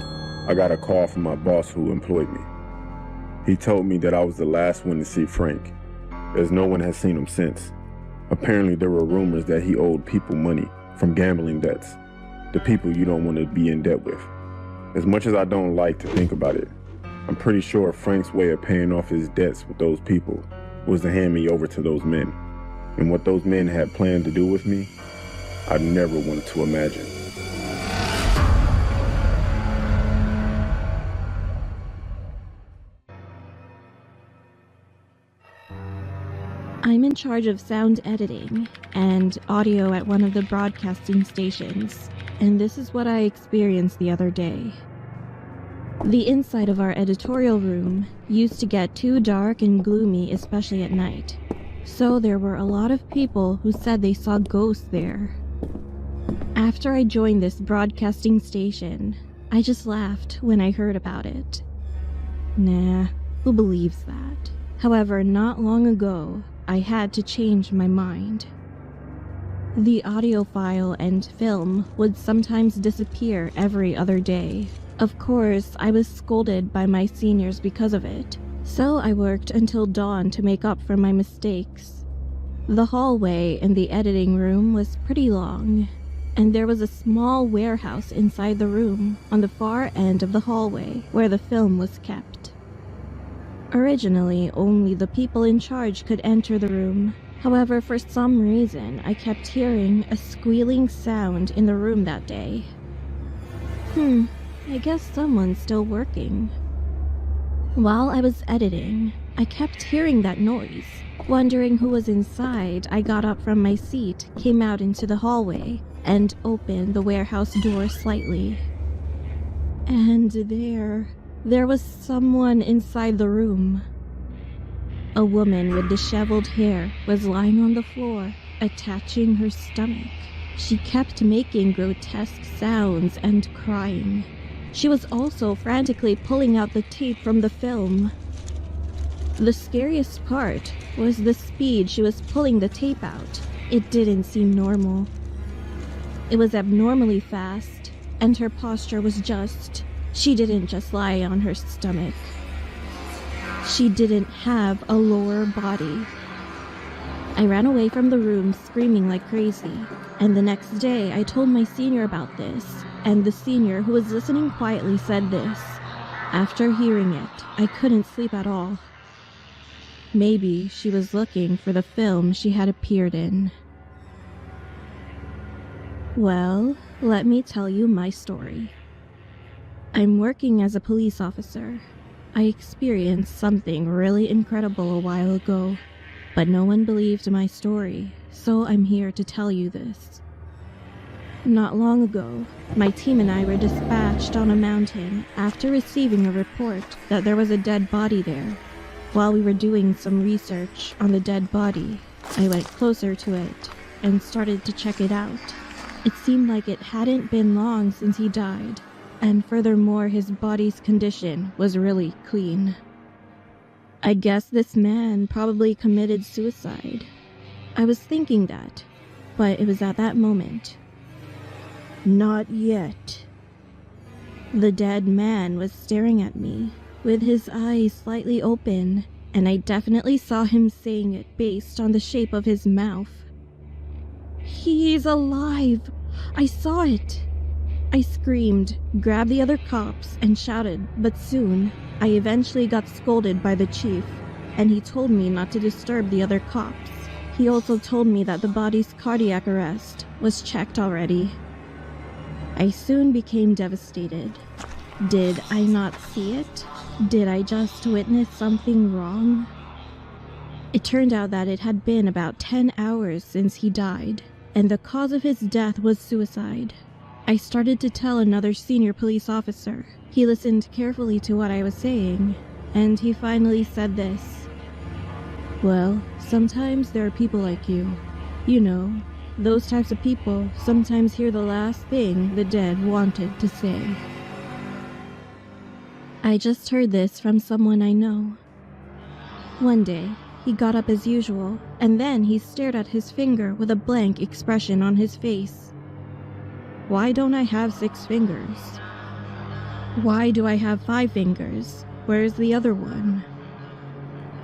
I got a call from my boss who employed me. He told me that I was the last one to see Frank, as no one has seen him since. Apparently there were rumors that he owed people money from gambling debts, the people you don't want to be in debt with. As much as I don't like to think about it, I'm pretty sure Frank's way of paying off his debts with those people was to hand me over to those men. And what those men had planned to do with me, I never wanted to imagine. I'm in charge of sound editing and audio at one of the broadcasting stations, and this is what I experienced the other day. The inside of our editorial room used to get too dark and gloomy, especially at night, so there were a lot of people who said they saw ghosts there. After I joined this broadcasting station, I just laughed when I heard about it. Nah, who believes that? However, not long ago, I had to change my mind. The audio file and film would sometimes disappear every other day. Of course, I was scolded by my seniors because of it, so I worked until dawn to make up for my mistakes. The hallway in the editing room was pretty long, and there was a small warehouse inside the room on the far end of the hallway where the film was kept. Originally, only the people in charge could enter the room. However, for some reason, I kept hearing a squealing sound in the room that day. I guess someone's still working. While I was editing, I kept hearing that noise. Wondering who was inside, I got up from my seat, came out into the hallway, and opened the warehouse door slightly. And there was someone inside the room. A woman with disheveled hair was lying on the floor, attaching her stomach. She kept making grotesque sounds and crying. She was also frantically pulling out the tape from the film. The scariest part was the speed she was pulling the tape out. It didn't seem normal. It was abnormally fast, and her posture was she didn't just lie on her stomach. She didn't have a lower body. I ran away from the room screaming like crazy, and the next day I told my senior about this, and the senior who was listening quietly said this. After hearing it, I couldn't sleep at all. Maybe she was looking for the film she had appeared in. Well, let me tell you my story. I'm working as a police officer. I experienced something really incredible a while ago, but no one believed my story, so I'm here to tell you this. Not long ago, my team and I were dispatched on a mountain after receiving a report that there was a dead body there. While we were doing some research on the dead body, I went closer to it and started to check it out. It seemed like it hadn't been long since he died, and furthermore, his body's condition was really clean. I guess this man probably committed suicide. I was thinking that, but it was at that moment. Not yet. The dead man was staring at me, with his eyes slightly open, and I definitely saw him saying it based on the shape of his mouth. He's alive! I saw it! I screamed, grabbed the other cops, and shouted, but soon, I eventually got scolded by the chief, and he told me not to disturb the other cops. He also told me that the body's cardiac arrest was checked already. I soon became devastated. Did I not see it? Did I just witness something wrong? It turned out that it had been about 10 hours since he died, and the cause of his death was suicide. I started to tell another senior police officer. He listened carefully to what I was saying, and he finally said this. "Well, sometimes there are people like you. You know, those types of people sometimes hear the last thing the dead wanted to say." I just heard this from someone I know. One day, he got up as usual, and then he stared at his finger with a blank expression on his face. Why don't I have 6 fingers? Why do I have 5 fingers? Where's the other one?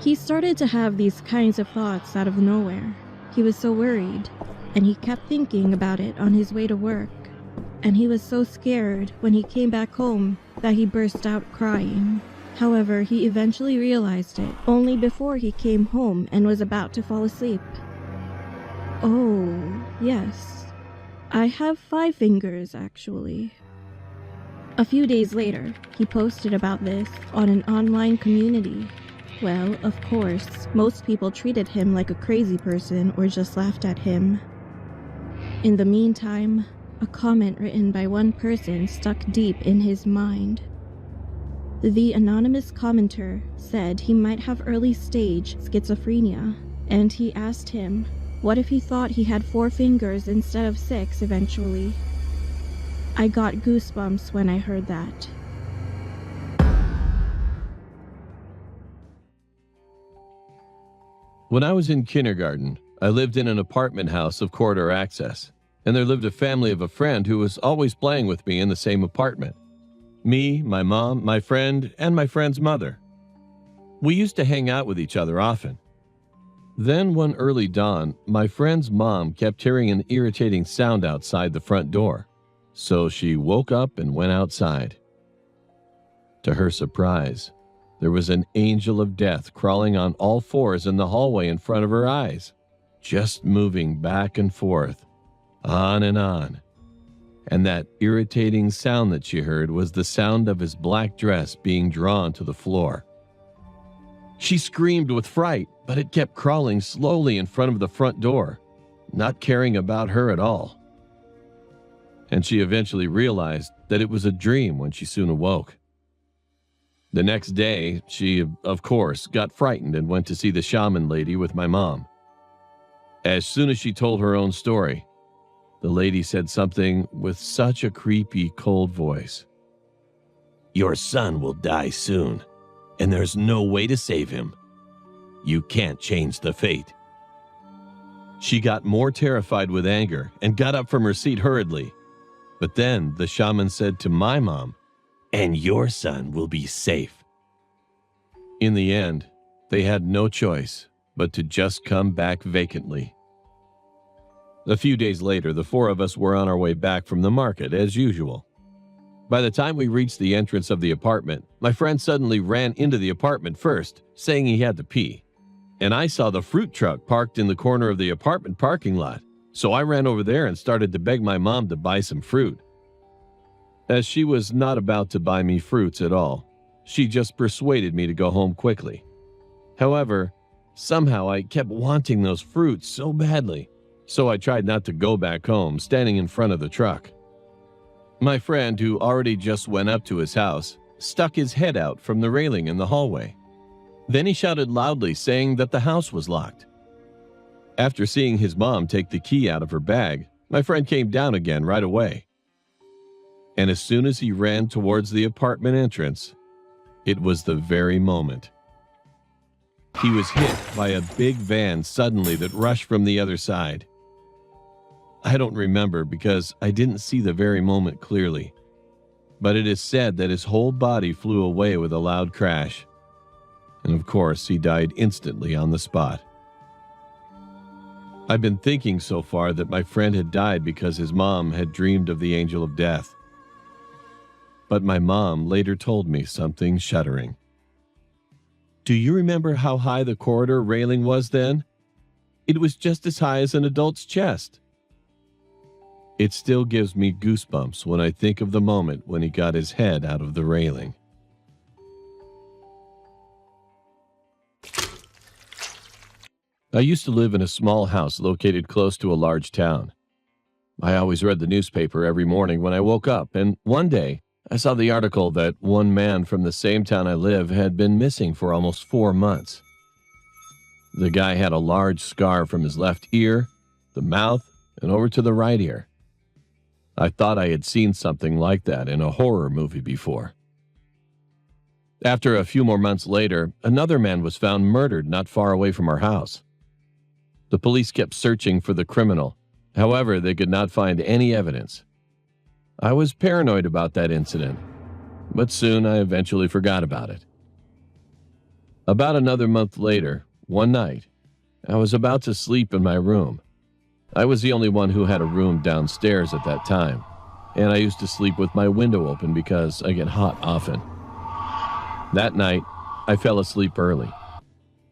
He started to have these kinds of thoughts out of nowhere. He was so worried, and he kept thinking about it on his way to work. And he was so scared when he came back home that he burst out crying. However, he eventually realized it only before he came home and was about to fall asleep. Oh, yes. I have 5 fingers, actually. A few days later, he posted about this on an online community. Well, of course, most people treated him like a crazy person or just laughed at him. In the meantime, a comment written by one person stuck deep in his mind. The anonymous commenter said he might have early-stage schizophrenia, and he asked him, what if he thought he had 4 fingers instead of 6 eventually? I got goosebumps when I heard that. When I was in kindergarten, I lived in an apartment house of corridor access, and there lived a family of a friend who was always playing with me in the same apartment. Me, my mom, my friend, and my friend's mother. We used to hang out with each other often. Then one early dawn, my friend's mom kept hearing an irritating sound outside the front door, so she woke up and went outside. To her surprise, there was an angel of death crawling on all 4s in the hallway in front of her eyes, just moving back and forth, on and on. And that irritating sound that she heard was the sound of his black dress being drawn to the floor. She screamed with fright, but it kept crawling slowly in front of the front door, not caring about her at all. And she eventually realized that it was a dream when she soon awoke. The next day, she, of course, got frightened and went to see the shaman lady with my mom. As soon as she told her own story, the lady said something with such a creepy, cold voice. "Your son will die soon, and there's no way to save him. You can't change the fate." She got more terrified with anger and got up from her seat hurriedly. But then the shaman said to my mom, "And your son will be safe." In the end, they had no choice but to just come back vacantly. A few days later, the 4 of us were on our way back from the market, as usual. By the time we reached the entrance of the apartment, my friend suddenly ran into the apartment first, saying he had to pee. And I saw the fruit truck parked in the corner of the apartment parking lot, so I ran over there and started to beg my mom to buy some fruit. As she was not about to buy me fruits at all, she just persuaded me to go home quickly. However, somehow I kept wanting those fruits so badly, so I tried not to go back home, standing in front of the truck. My friend, who already just went up to his house, stuck his head out from the railing in the hallway. Then he shouted loudly, saying that the house was locked. After seeing his mom take the key out of her bag, my friend came down again right away. And as soon as he ran towards the apartment entrance, it was the very moment. He was hit by a big van suddenly that rushed from the other side. I don't remember because I didn't see the very moment clearly, but it is said that his whole body flew away with a loud crash. And of course, he died instantly on the spot. I've been thinking so far that my friend had died because his mom had dreamed of the angel of death. But my mom later told me something shuddering. "Do you remember how high the corridor railing was then? It was just as high as an adult's chest." It still gives me goosebumps when I think of the moment when he got his head out of the railing. I used to live in a small house located close to a large town. I always read the newspaper every morning when I woke up, and one day, I saw the article that one man from the same town I live had been missing for almost 4 months. The guy had a large scar from his left ear, the mouth, and over to the right ear. I thought I had seen something like that in a horror movie before. After a few more months later, another man was found murdered not far away from our house. The police kept searching for the criminal. However, they could not find any evidence. I was paranoid about that incident, but soon I eventually forgot about it. About another month later, one night, I was about to sleep in my room. I was the only one who had a room downstairs at that time, and I used to sleep with my window open because I get hot often. That night, I fell asleep early.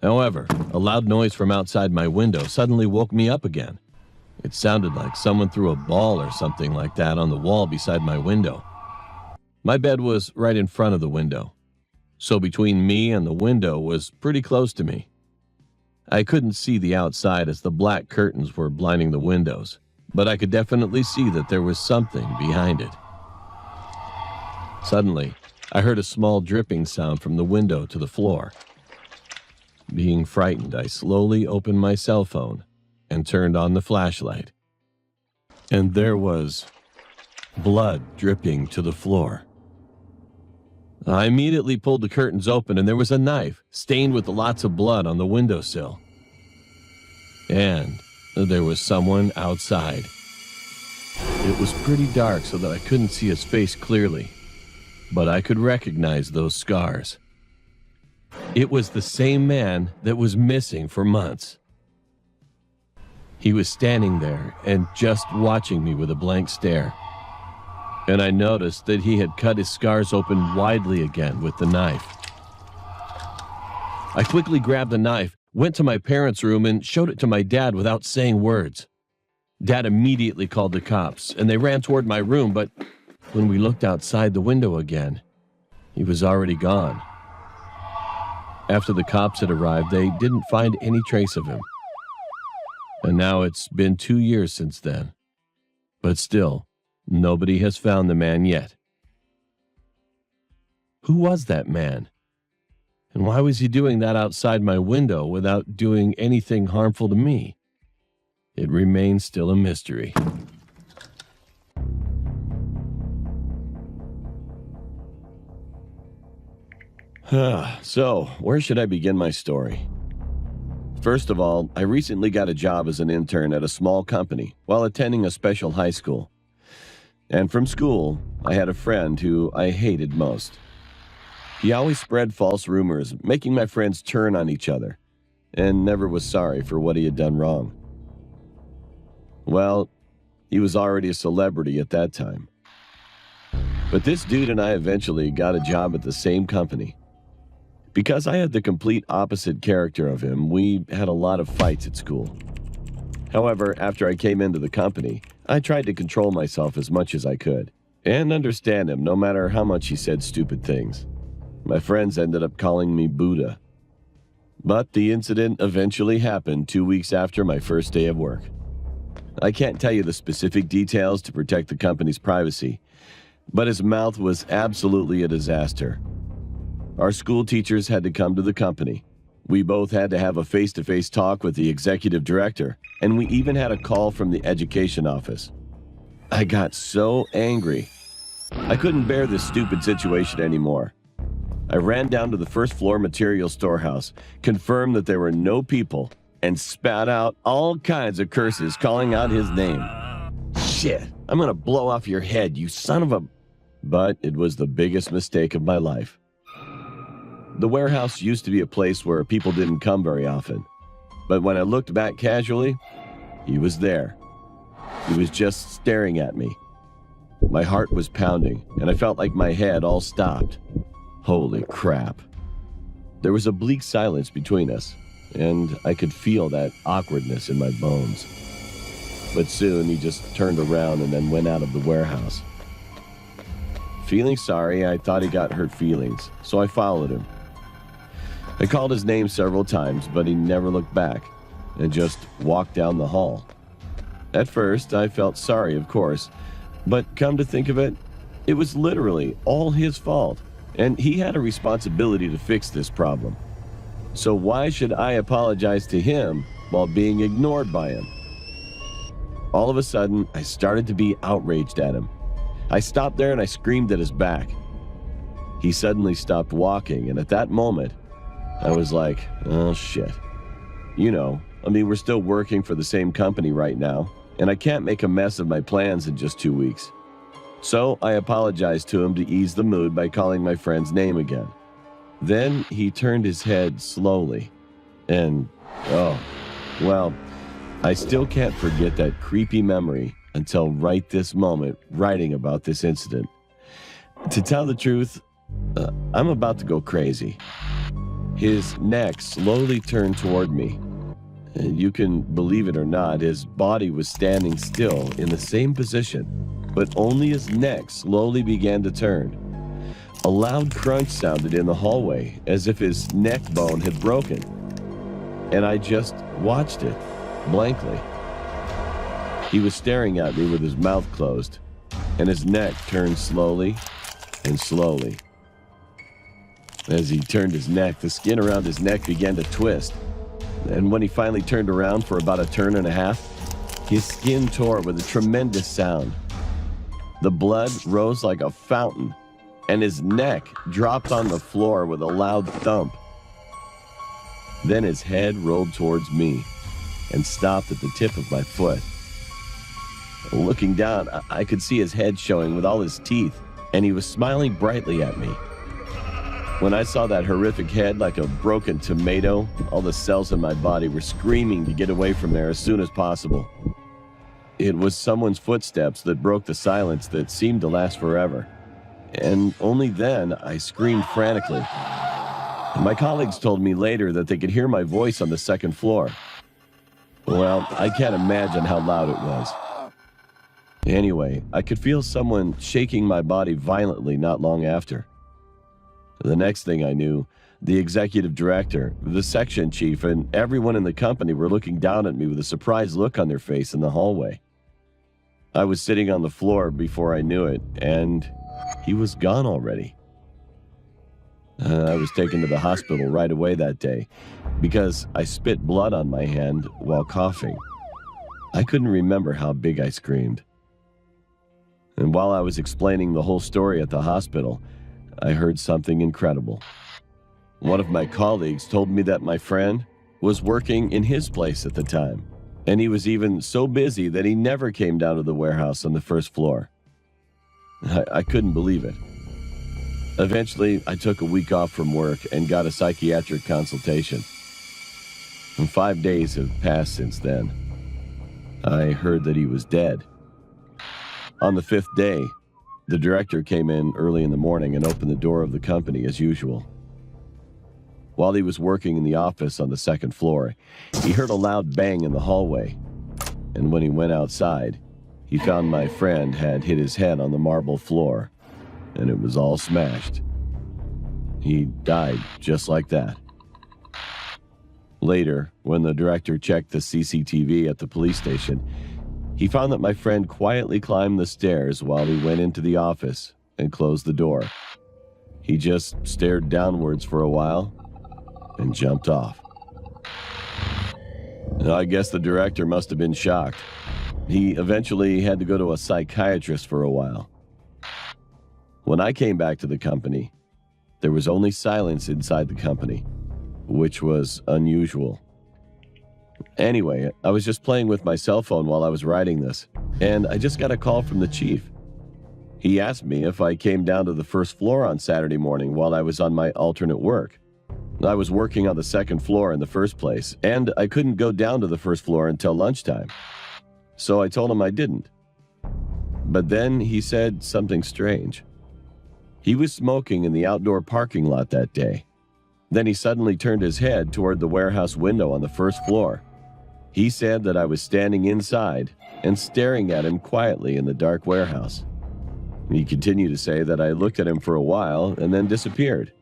However, a loud noise from outside my window suddenly woke me up again. It sounded like someone threw a ball or something like that on the wall beside my window. My bed was right in front of the window, so between me and the window was pretty close to me. I couldn't see the outside as the black curtains were blinding the windows, but I could definitely see that there was something behind it. Suddenly, I heard a small dripping sound from the window to the floor. Being frightened, I slowly opened my cell phone and turned on the flashlight. And there was blood dripping to the floor. I immediately pulled the curtains open, and there was a knife stained with lots of blood on the windowsill. And there was someone outside. It was pretty dark so that I couldn't see his face clearly, but I could recognize those scars. It was the same man that was missing for months. He was standing there and just watching me with a blank stare. And I noticed that he had cut his scars open widely again with the knife. I quickly grabbed the knife, went to my parents' room, and showed it to my dad without saying words. Dad immediately called the cops, and they ran toward my room, but when we looked outside the window again, he was already gone. After the cops had arrived, they didn't find any trace of him. And now it's been 2 years since then. But still, nobody has found the man yet. Who was that man? And why was he doing that outside my window without doing anything harmful to me? It remains still a mystery. So, where should I begin my story? First of all, I recently got a job as an intern at a small company while attending a special high school. And from school, I had a friend who I hated most. He always spread false rumors, making my friends turn on each other, and never was sorry for what he had done wrong. Well, he was already a celebrity at that time. But this dude and I eventually got a job at the same company. Because I had the complete opposite character of him, we had a lot of fights at school. However, after I came into the company, I tried to control myself as much as I could, and understand him no matter how much he said stupid things. My friends ended up calling me Buddha. But the incident eventually happened 2 weeks after my first day of work. I can't tell you the specific details to protect the company's privacy, but his mouth was absolutely a disaster. Our school teachers had to come to the company. We both had to have a face-to-face talk with the executive director, and we even had a call from the education office. I got so angry. I couldn't bear this stupid situation anymore. I ran down to the first floor material storehouse, confirmed that there were no people, and spat out all kinds of curses calling out his name. Shit, I'm gonna blow off your head, you son of a... But it was the biggest mistake of my life. The warehouse used to be a place where people didn't come very often. But when I looked back casually, he was there. He was just staring at me. My heart was pounding, and I felt like my head all stopped. Holy crap. There was a bleak silence between us, and I could feel that awkwardness in my bones. But soon he just turned around and then went out of the warehouse. Feeling sorry, I thought he got hurt feelings, so I followed him. I called his name several times, but he never looked back and just walked down the hall. At first, I felt sorry, of course, but come to think of it, It was literally all his fault, and he had a responsibility to fix this problem. So why should I apologize to him while being ignored by him? All of a sudden, I started to be outraged at him. I stopped there and I screamed at his back. He suddenly stopped walking, and at that moment, I was like, oh shit. We're still working for the same company right now, and I can't make a mess of my plans in just 2 weeks. So I apologized to him to ease the mood by calling my friend's name again. Then he turned his head slowly, and I still can't forget that creepy memory until right this moment, writing about this incident. To tell the truth, I'm about to go crazy. His neck slowly turned toward me. And you can believe it or not, his body was standing still in the same position, but only his neck slowly began to turn. A loud crunch sounded in the hallway, as if his neck bone had broken. And I just watched it, blankly. He was staring at me with his mouth closed, and his neck turned slowly and slowly. As he turned his neck, the skin around his neck began to twist. And when he finally turned around for about a turn and a half, his skin tore with a tremendous sound. The blood rose like a fountain, and his neck dropped on the floor with a loud thump. Then his head rolled towards me and stopped at the tip of my foot. Looking down, I could see his head showing with all his teeth, and he was smiling brightly at me. When I saw that horrific head like a broken tomato, all the cells in my body were screaming to get away from there as soon as possible. It was someone's footsteps that broke the silence that seemed to last forever. And only then I screamed frantically. My colleagues told me later that they could hear my voice on the second floor. Well, I can't imagine how loud it was. Anyway, I could feel someone shaking my body violently not long after. The next thing I knew, the executive director, the section chief, and everyone in the company were looking down at me with a surprised look on their face in the hallway. I was sitting on the floor before I knew it, and he was gone already. I was taken to the hospital right away that day because I spit blood on my hand while coughing. I couldn't remember how big I screamed. And while I was explaining the whole story at the hospital, I heard something incredible. One of my colleagues told me that my friend was working in his place at the time, and he was even so busy that he never came down to the warehouse on the first floor. I couldn't believe it. Eventually, I took a week off from work and got a psychiatric consultation. And 5 days have passed since then. I heard that he was dead. On the 5th day, the director came in early in the morning and opened the door of the company as usual. While he was working in the office on the second floor, he heard a loud bang in the hallway. And when he went outside, he found my friend had hit his head on the marble floor, and it was all smashed. He died just like that. Later, when the director checked the CCTV at the police station, he found that my friend quietly climbed the stairs while he went into the office and closed the door. He just stared downwards for a while and jumped off. I guess the director must have been shocked. He eventually had to go to a psychiatrist for a while. When I came back to the company, there was only silence inside the company, which was unusual. Anyway, I was just playing with my cell phone while I was writing this, and I just got a call from the chief. He asked me if I came down to the first floor on Saturday morning while I was on my alternate work. I was working on the second floor in the first place, and I couldn't go down to the first floor until lunchtime. So I told him I didn't. But then he said something strange. He was smoking in the outdoor parking lot that day. Then he suddenly turned his head toward the warehouse window on the first floor. He said that I was standing inside and staring at him quietly in the dark warehouse. He continued to say that I looked at him for a while and then disappeared.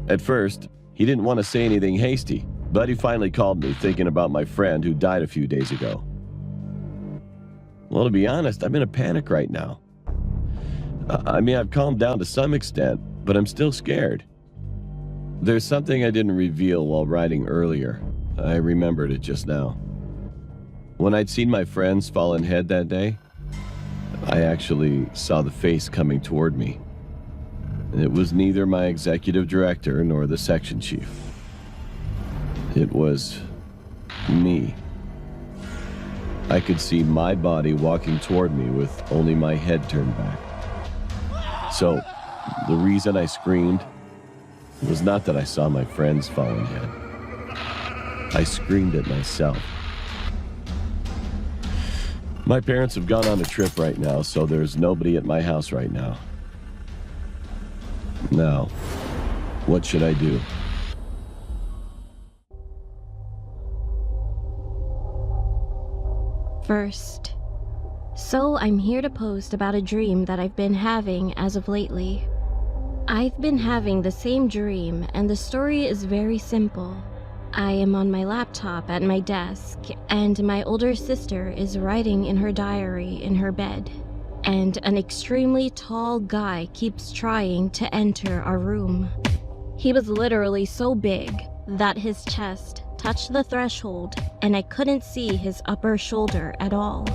At first, he didn't want to say anything hasty, but he finally called me thinking about my friend who died a few days ago. Well, to be honest, I'm in a panic right now. I mean, I've calmed down to some extent, but I'm still scared. There's something I didn't reveal while writing earlier. I remembered it just now. When I'd seen my friend's fallen head that day, I actually saw the face coming toward me. It was neither my executive director nor the section chief. It was me. I could see my body walking toward me with only my head turned back. So, the reason I screamed was not that I saw my friend's fallen head. I screamed at myself. My parents have gone on a trip right now, so there's nobody at my house right now. Now, what should I do? First, so I'm here to post about a dream that I've been having as of lately. I've been having the same dream, and the story is very simple. I am on my laptop at my desk, and my older sister is writing in her diary in her bed, and an extremely tall guy keeps trying to enter our room. He was literally so big that his chest touched the threshold, and I couldn't see his upper shoulder at all.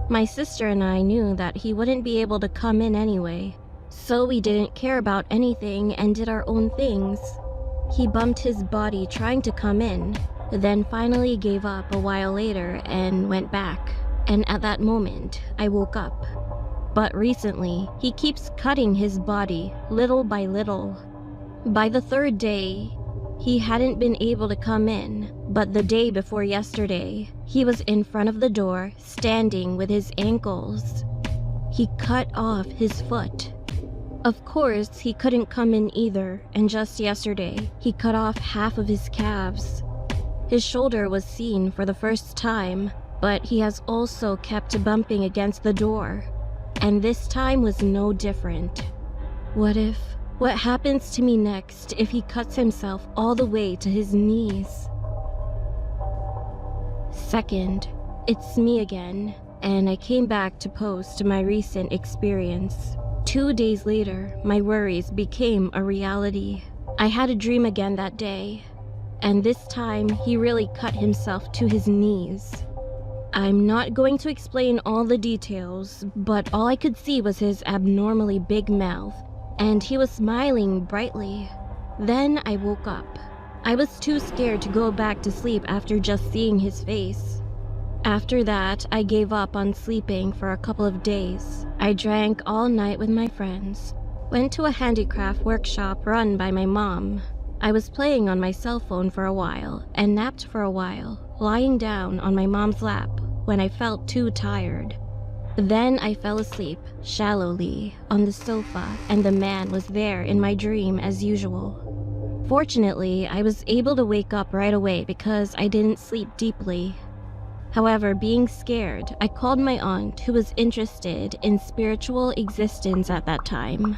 My sister and I knew that he wouldn't be able to come in anyway, so we didn't care about anything and did our own things. He bumped his body trying to come in, then finally gave up a while later and went back. And at that moment, I woke up. But recently, he keeps cutting his body little by little. By the third day, he hadn't been able to come in, but the day before yesterday, he was in front of the door, standing with his ankles. He cut off his foot. Of course, he couldn't come in either, and just yesterday, he cut off half of his calves. His shoulder was seen for the first time, but he has also kept bumping against the door. And this time was no different. What happens to me next if he cuts himself all the way to his knees? Second, it's me again, and I came back to post my recent experience. 2 days later, my worries became a reality. I had a dream again that day, and this time he really cut himself to his knees. I'm not going to explain all the details, but all I could see was his abnormally big mouth, and he was smiling brightly. Then I woke up. I was too scared to go back to sleep after just seeing his face. After that, I gave up on sleeping for a couple of days. I drank all night with my friends, went to a handicraft workshop run by my mom. I was playing on my cell phone for a while and napped for a while, lying down on my mom's lap when I felt too tired. Then I fell asleep, shallowly, on the sofa, and the man was there in my dream as usual. Fortunately, I was able to wake up right away because I didn't sleep deeply. However, being scared, I called my aunt, who was interested in spiritual existence at that time.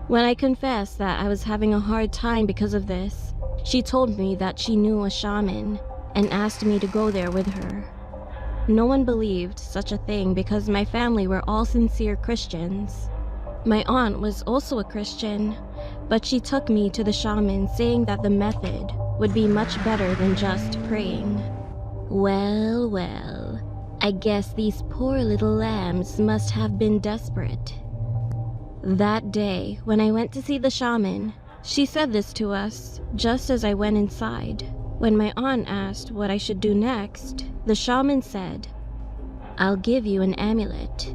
When I confessed that I was having a hard time because of this, she told me that she knew a shaman and asked me to go there with her. No one believed such a thing because my family were all sincere Christians. My aunt was also a Christian, but she took me to the shaman saying that the method would be much better than just praying. Well, I guess these poor little lambs must have been desperate. That day, when I went to see the shaman, she said this to us just as I went inside. When my aunt asked what I should do next, the shaman said, "I'll give you an amulet.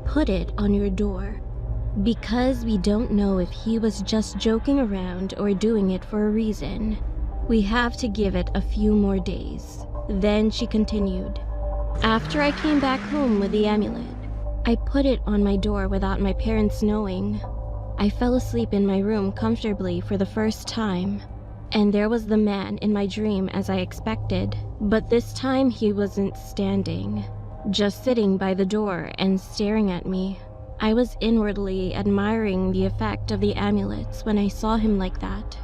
Put it on your door." Because we don't know if he was just joking around or doing it for a reason, we have to give it a few more days. Then she continued, "After I came back home with the amulet, I put it on my door without my parents knowing. I fell asleep in my room comfortably for the first time, and there was the man in my dream as I expected, but this time he wasn't standing, just sitting by the door and staring at me. I was inwardly admiring the effect of the amulets when I saw him like that.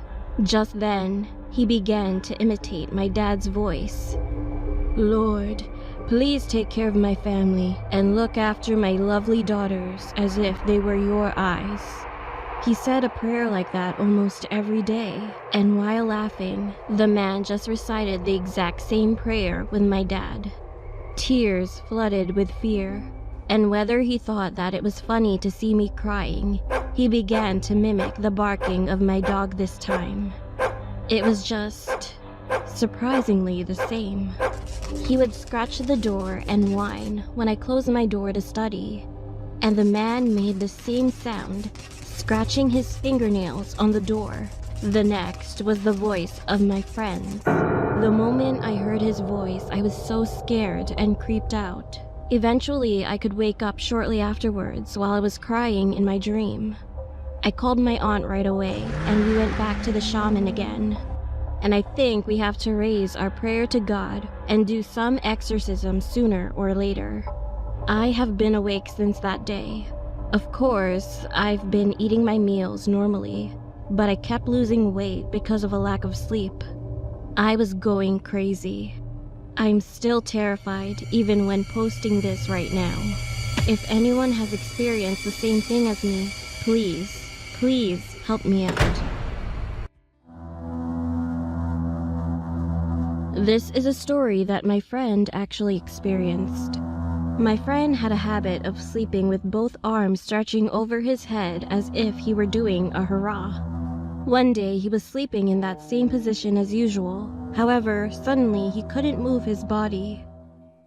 Just then, he began to imitate my dad's voice. "Lord, Please take care of my family and look after my lovely daughters as if they were your eyes. He said a prayer like that almost every day, and while laughing, the man just recited the exact same prayer with my dad. Tears flooded with fear, and whether he thought that it was funny to see me crying, he began to mimic the barking of my dog this time. It was just surprisingly the same. He would scratch the door and whine when I closed my door to study, and the man made the same sound, scratching his fingernails on the door. The next was the voice of my friend. The moment I heard his voice, I was so scared and creeped out. Eventually, I could wake up shortly afterwards while I was crying in my dream. I called my aunt right away, and we went back to the shaman again. And I think we have to raise our prayer to God and do some exorcism sooner or later. I have been awake since that day. Of course, I've been eating my meals normally, but I kept losing weight because of a lack of sleep. I was going crazy. I'm still terrified even when posting this right now. If anyone has experienced the same thing as me, please help me out. This is a story that my friend actually experienced. My friend had a habit of sleeping with both arms stretching over his head as if he were doing a hurrah. One day he was sleeping in that same position as usual. However, suddenly he couldn't move his body.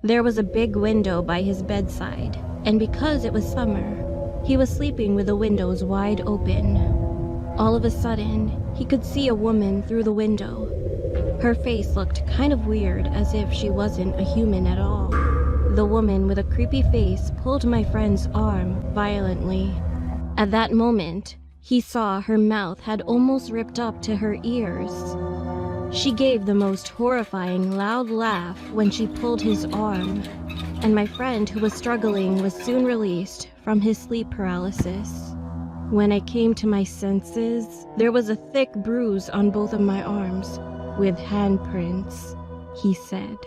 There was a big window by his bedside, and because it was summer, he was sleeping with the windows wide open. All of a sudden, he could see a woman through the window. Her face looked kind of weird, as if she wasn't a human at all. The woman with a creepy face pulled my friend's arm violently. At that moment, he saw her mouth had almost ripped up to her ears. She gave the most horrifying loud laugh when she pulled his arm, and my friend who was struggling was soon released from his sleep paralysis. When I came to my senses, there was a thick bruise on both of my arms, with handprints, he said.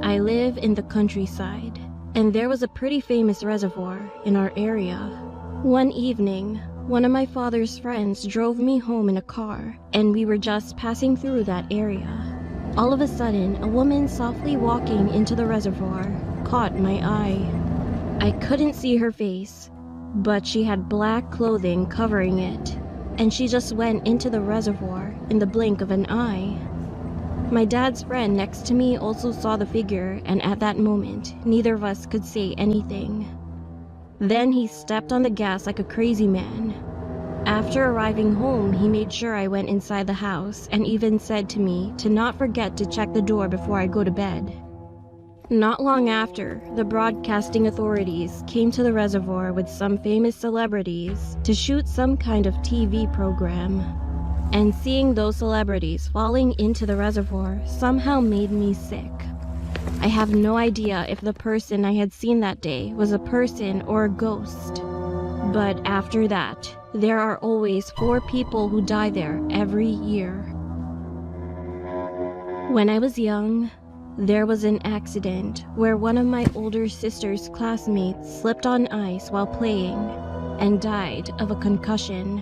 I live in the countryside, and there was a pretty famous reservoir in our area. One evening, one of my father's friends drove me home in a car, and we were just passing through that area. All of a sudden, a woman softly walking into the reservoir caught my eye. I couldn't see her face, but she had black clothing covering it, and she just went into the reservoir in the blink of an eye. My dad's friend next to me also saw the figure, and at that moment, neither of us could say anything. Then he stepped on the gas like a crazy man. After arriving home, he made sure I went inside the house and even said to me to not forget to check the door before I go to bed. Not long after, the broadcasting authorities came to the reservoir with some famous celebrities to shoot some kind of TV program. And seeing those celebrities falling into the reservoir somehow made me sick. I have no idea if the person I had seen that day was a person or a ghost. But after that, there are always 4 people who die there every year. When I was young, there was an accident where one of my older sister's classmates slipped on ice while playing and died of a concussion.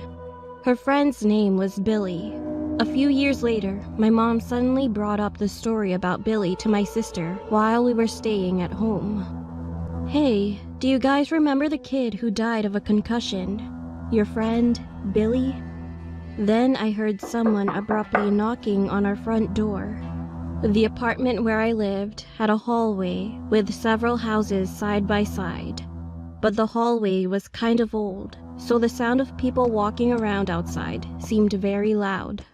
Her friend's name was Billy. A few years later, my mom suddenly brought up the story about Billy to my sister while we were staying at home. Hey, do you guys remember the kid who died of a concussion? Your friend, Billy? Then I heard someone abruptly knocking on our front door. The apartment where I lived had a hallway with several houses side by side, but the hallway was kind of old, so the sound of people walking around outside seemed very loud.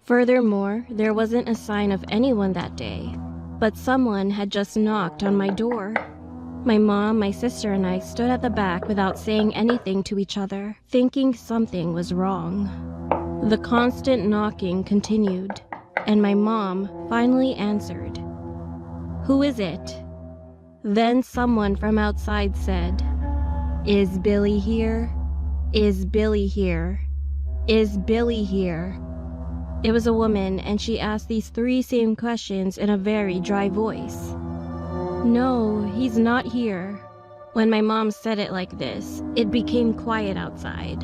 Furthermore, there wasn't a sign of anyone that day, but someone had just knocked on my door. My mom, my sister, and I stood at the back without saying anything to each other, thinking something was wrong. The constant knocking continued, and my mom finally answered. "Who is it?" Then someone from outside said, "Is Billy here? Is Billy here? Is Billy here?" It was a woman, and she asked these 3 same questions in a very dry voice. No, he's not here. When my mom said it like this, it became quiet outside.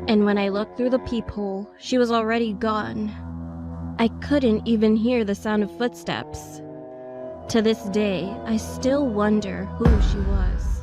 And when I looked through the peephole, she was already gone. I couldn't even hear the sound of footsteps. To this day, I still wonder who she was.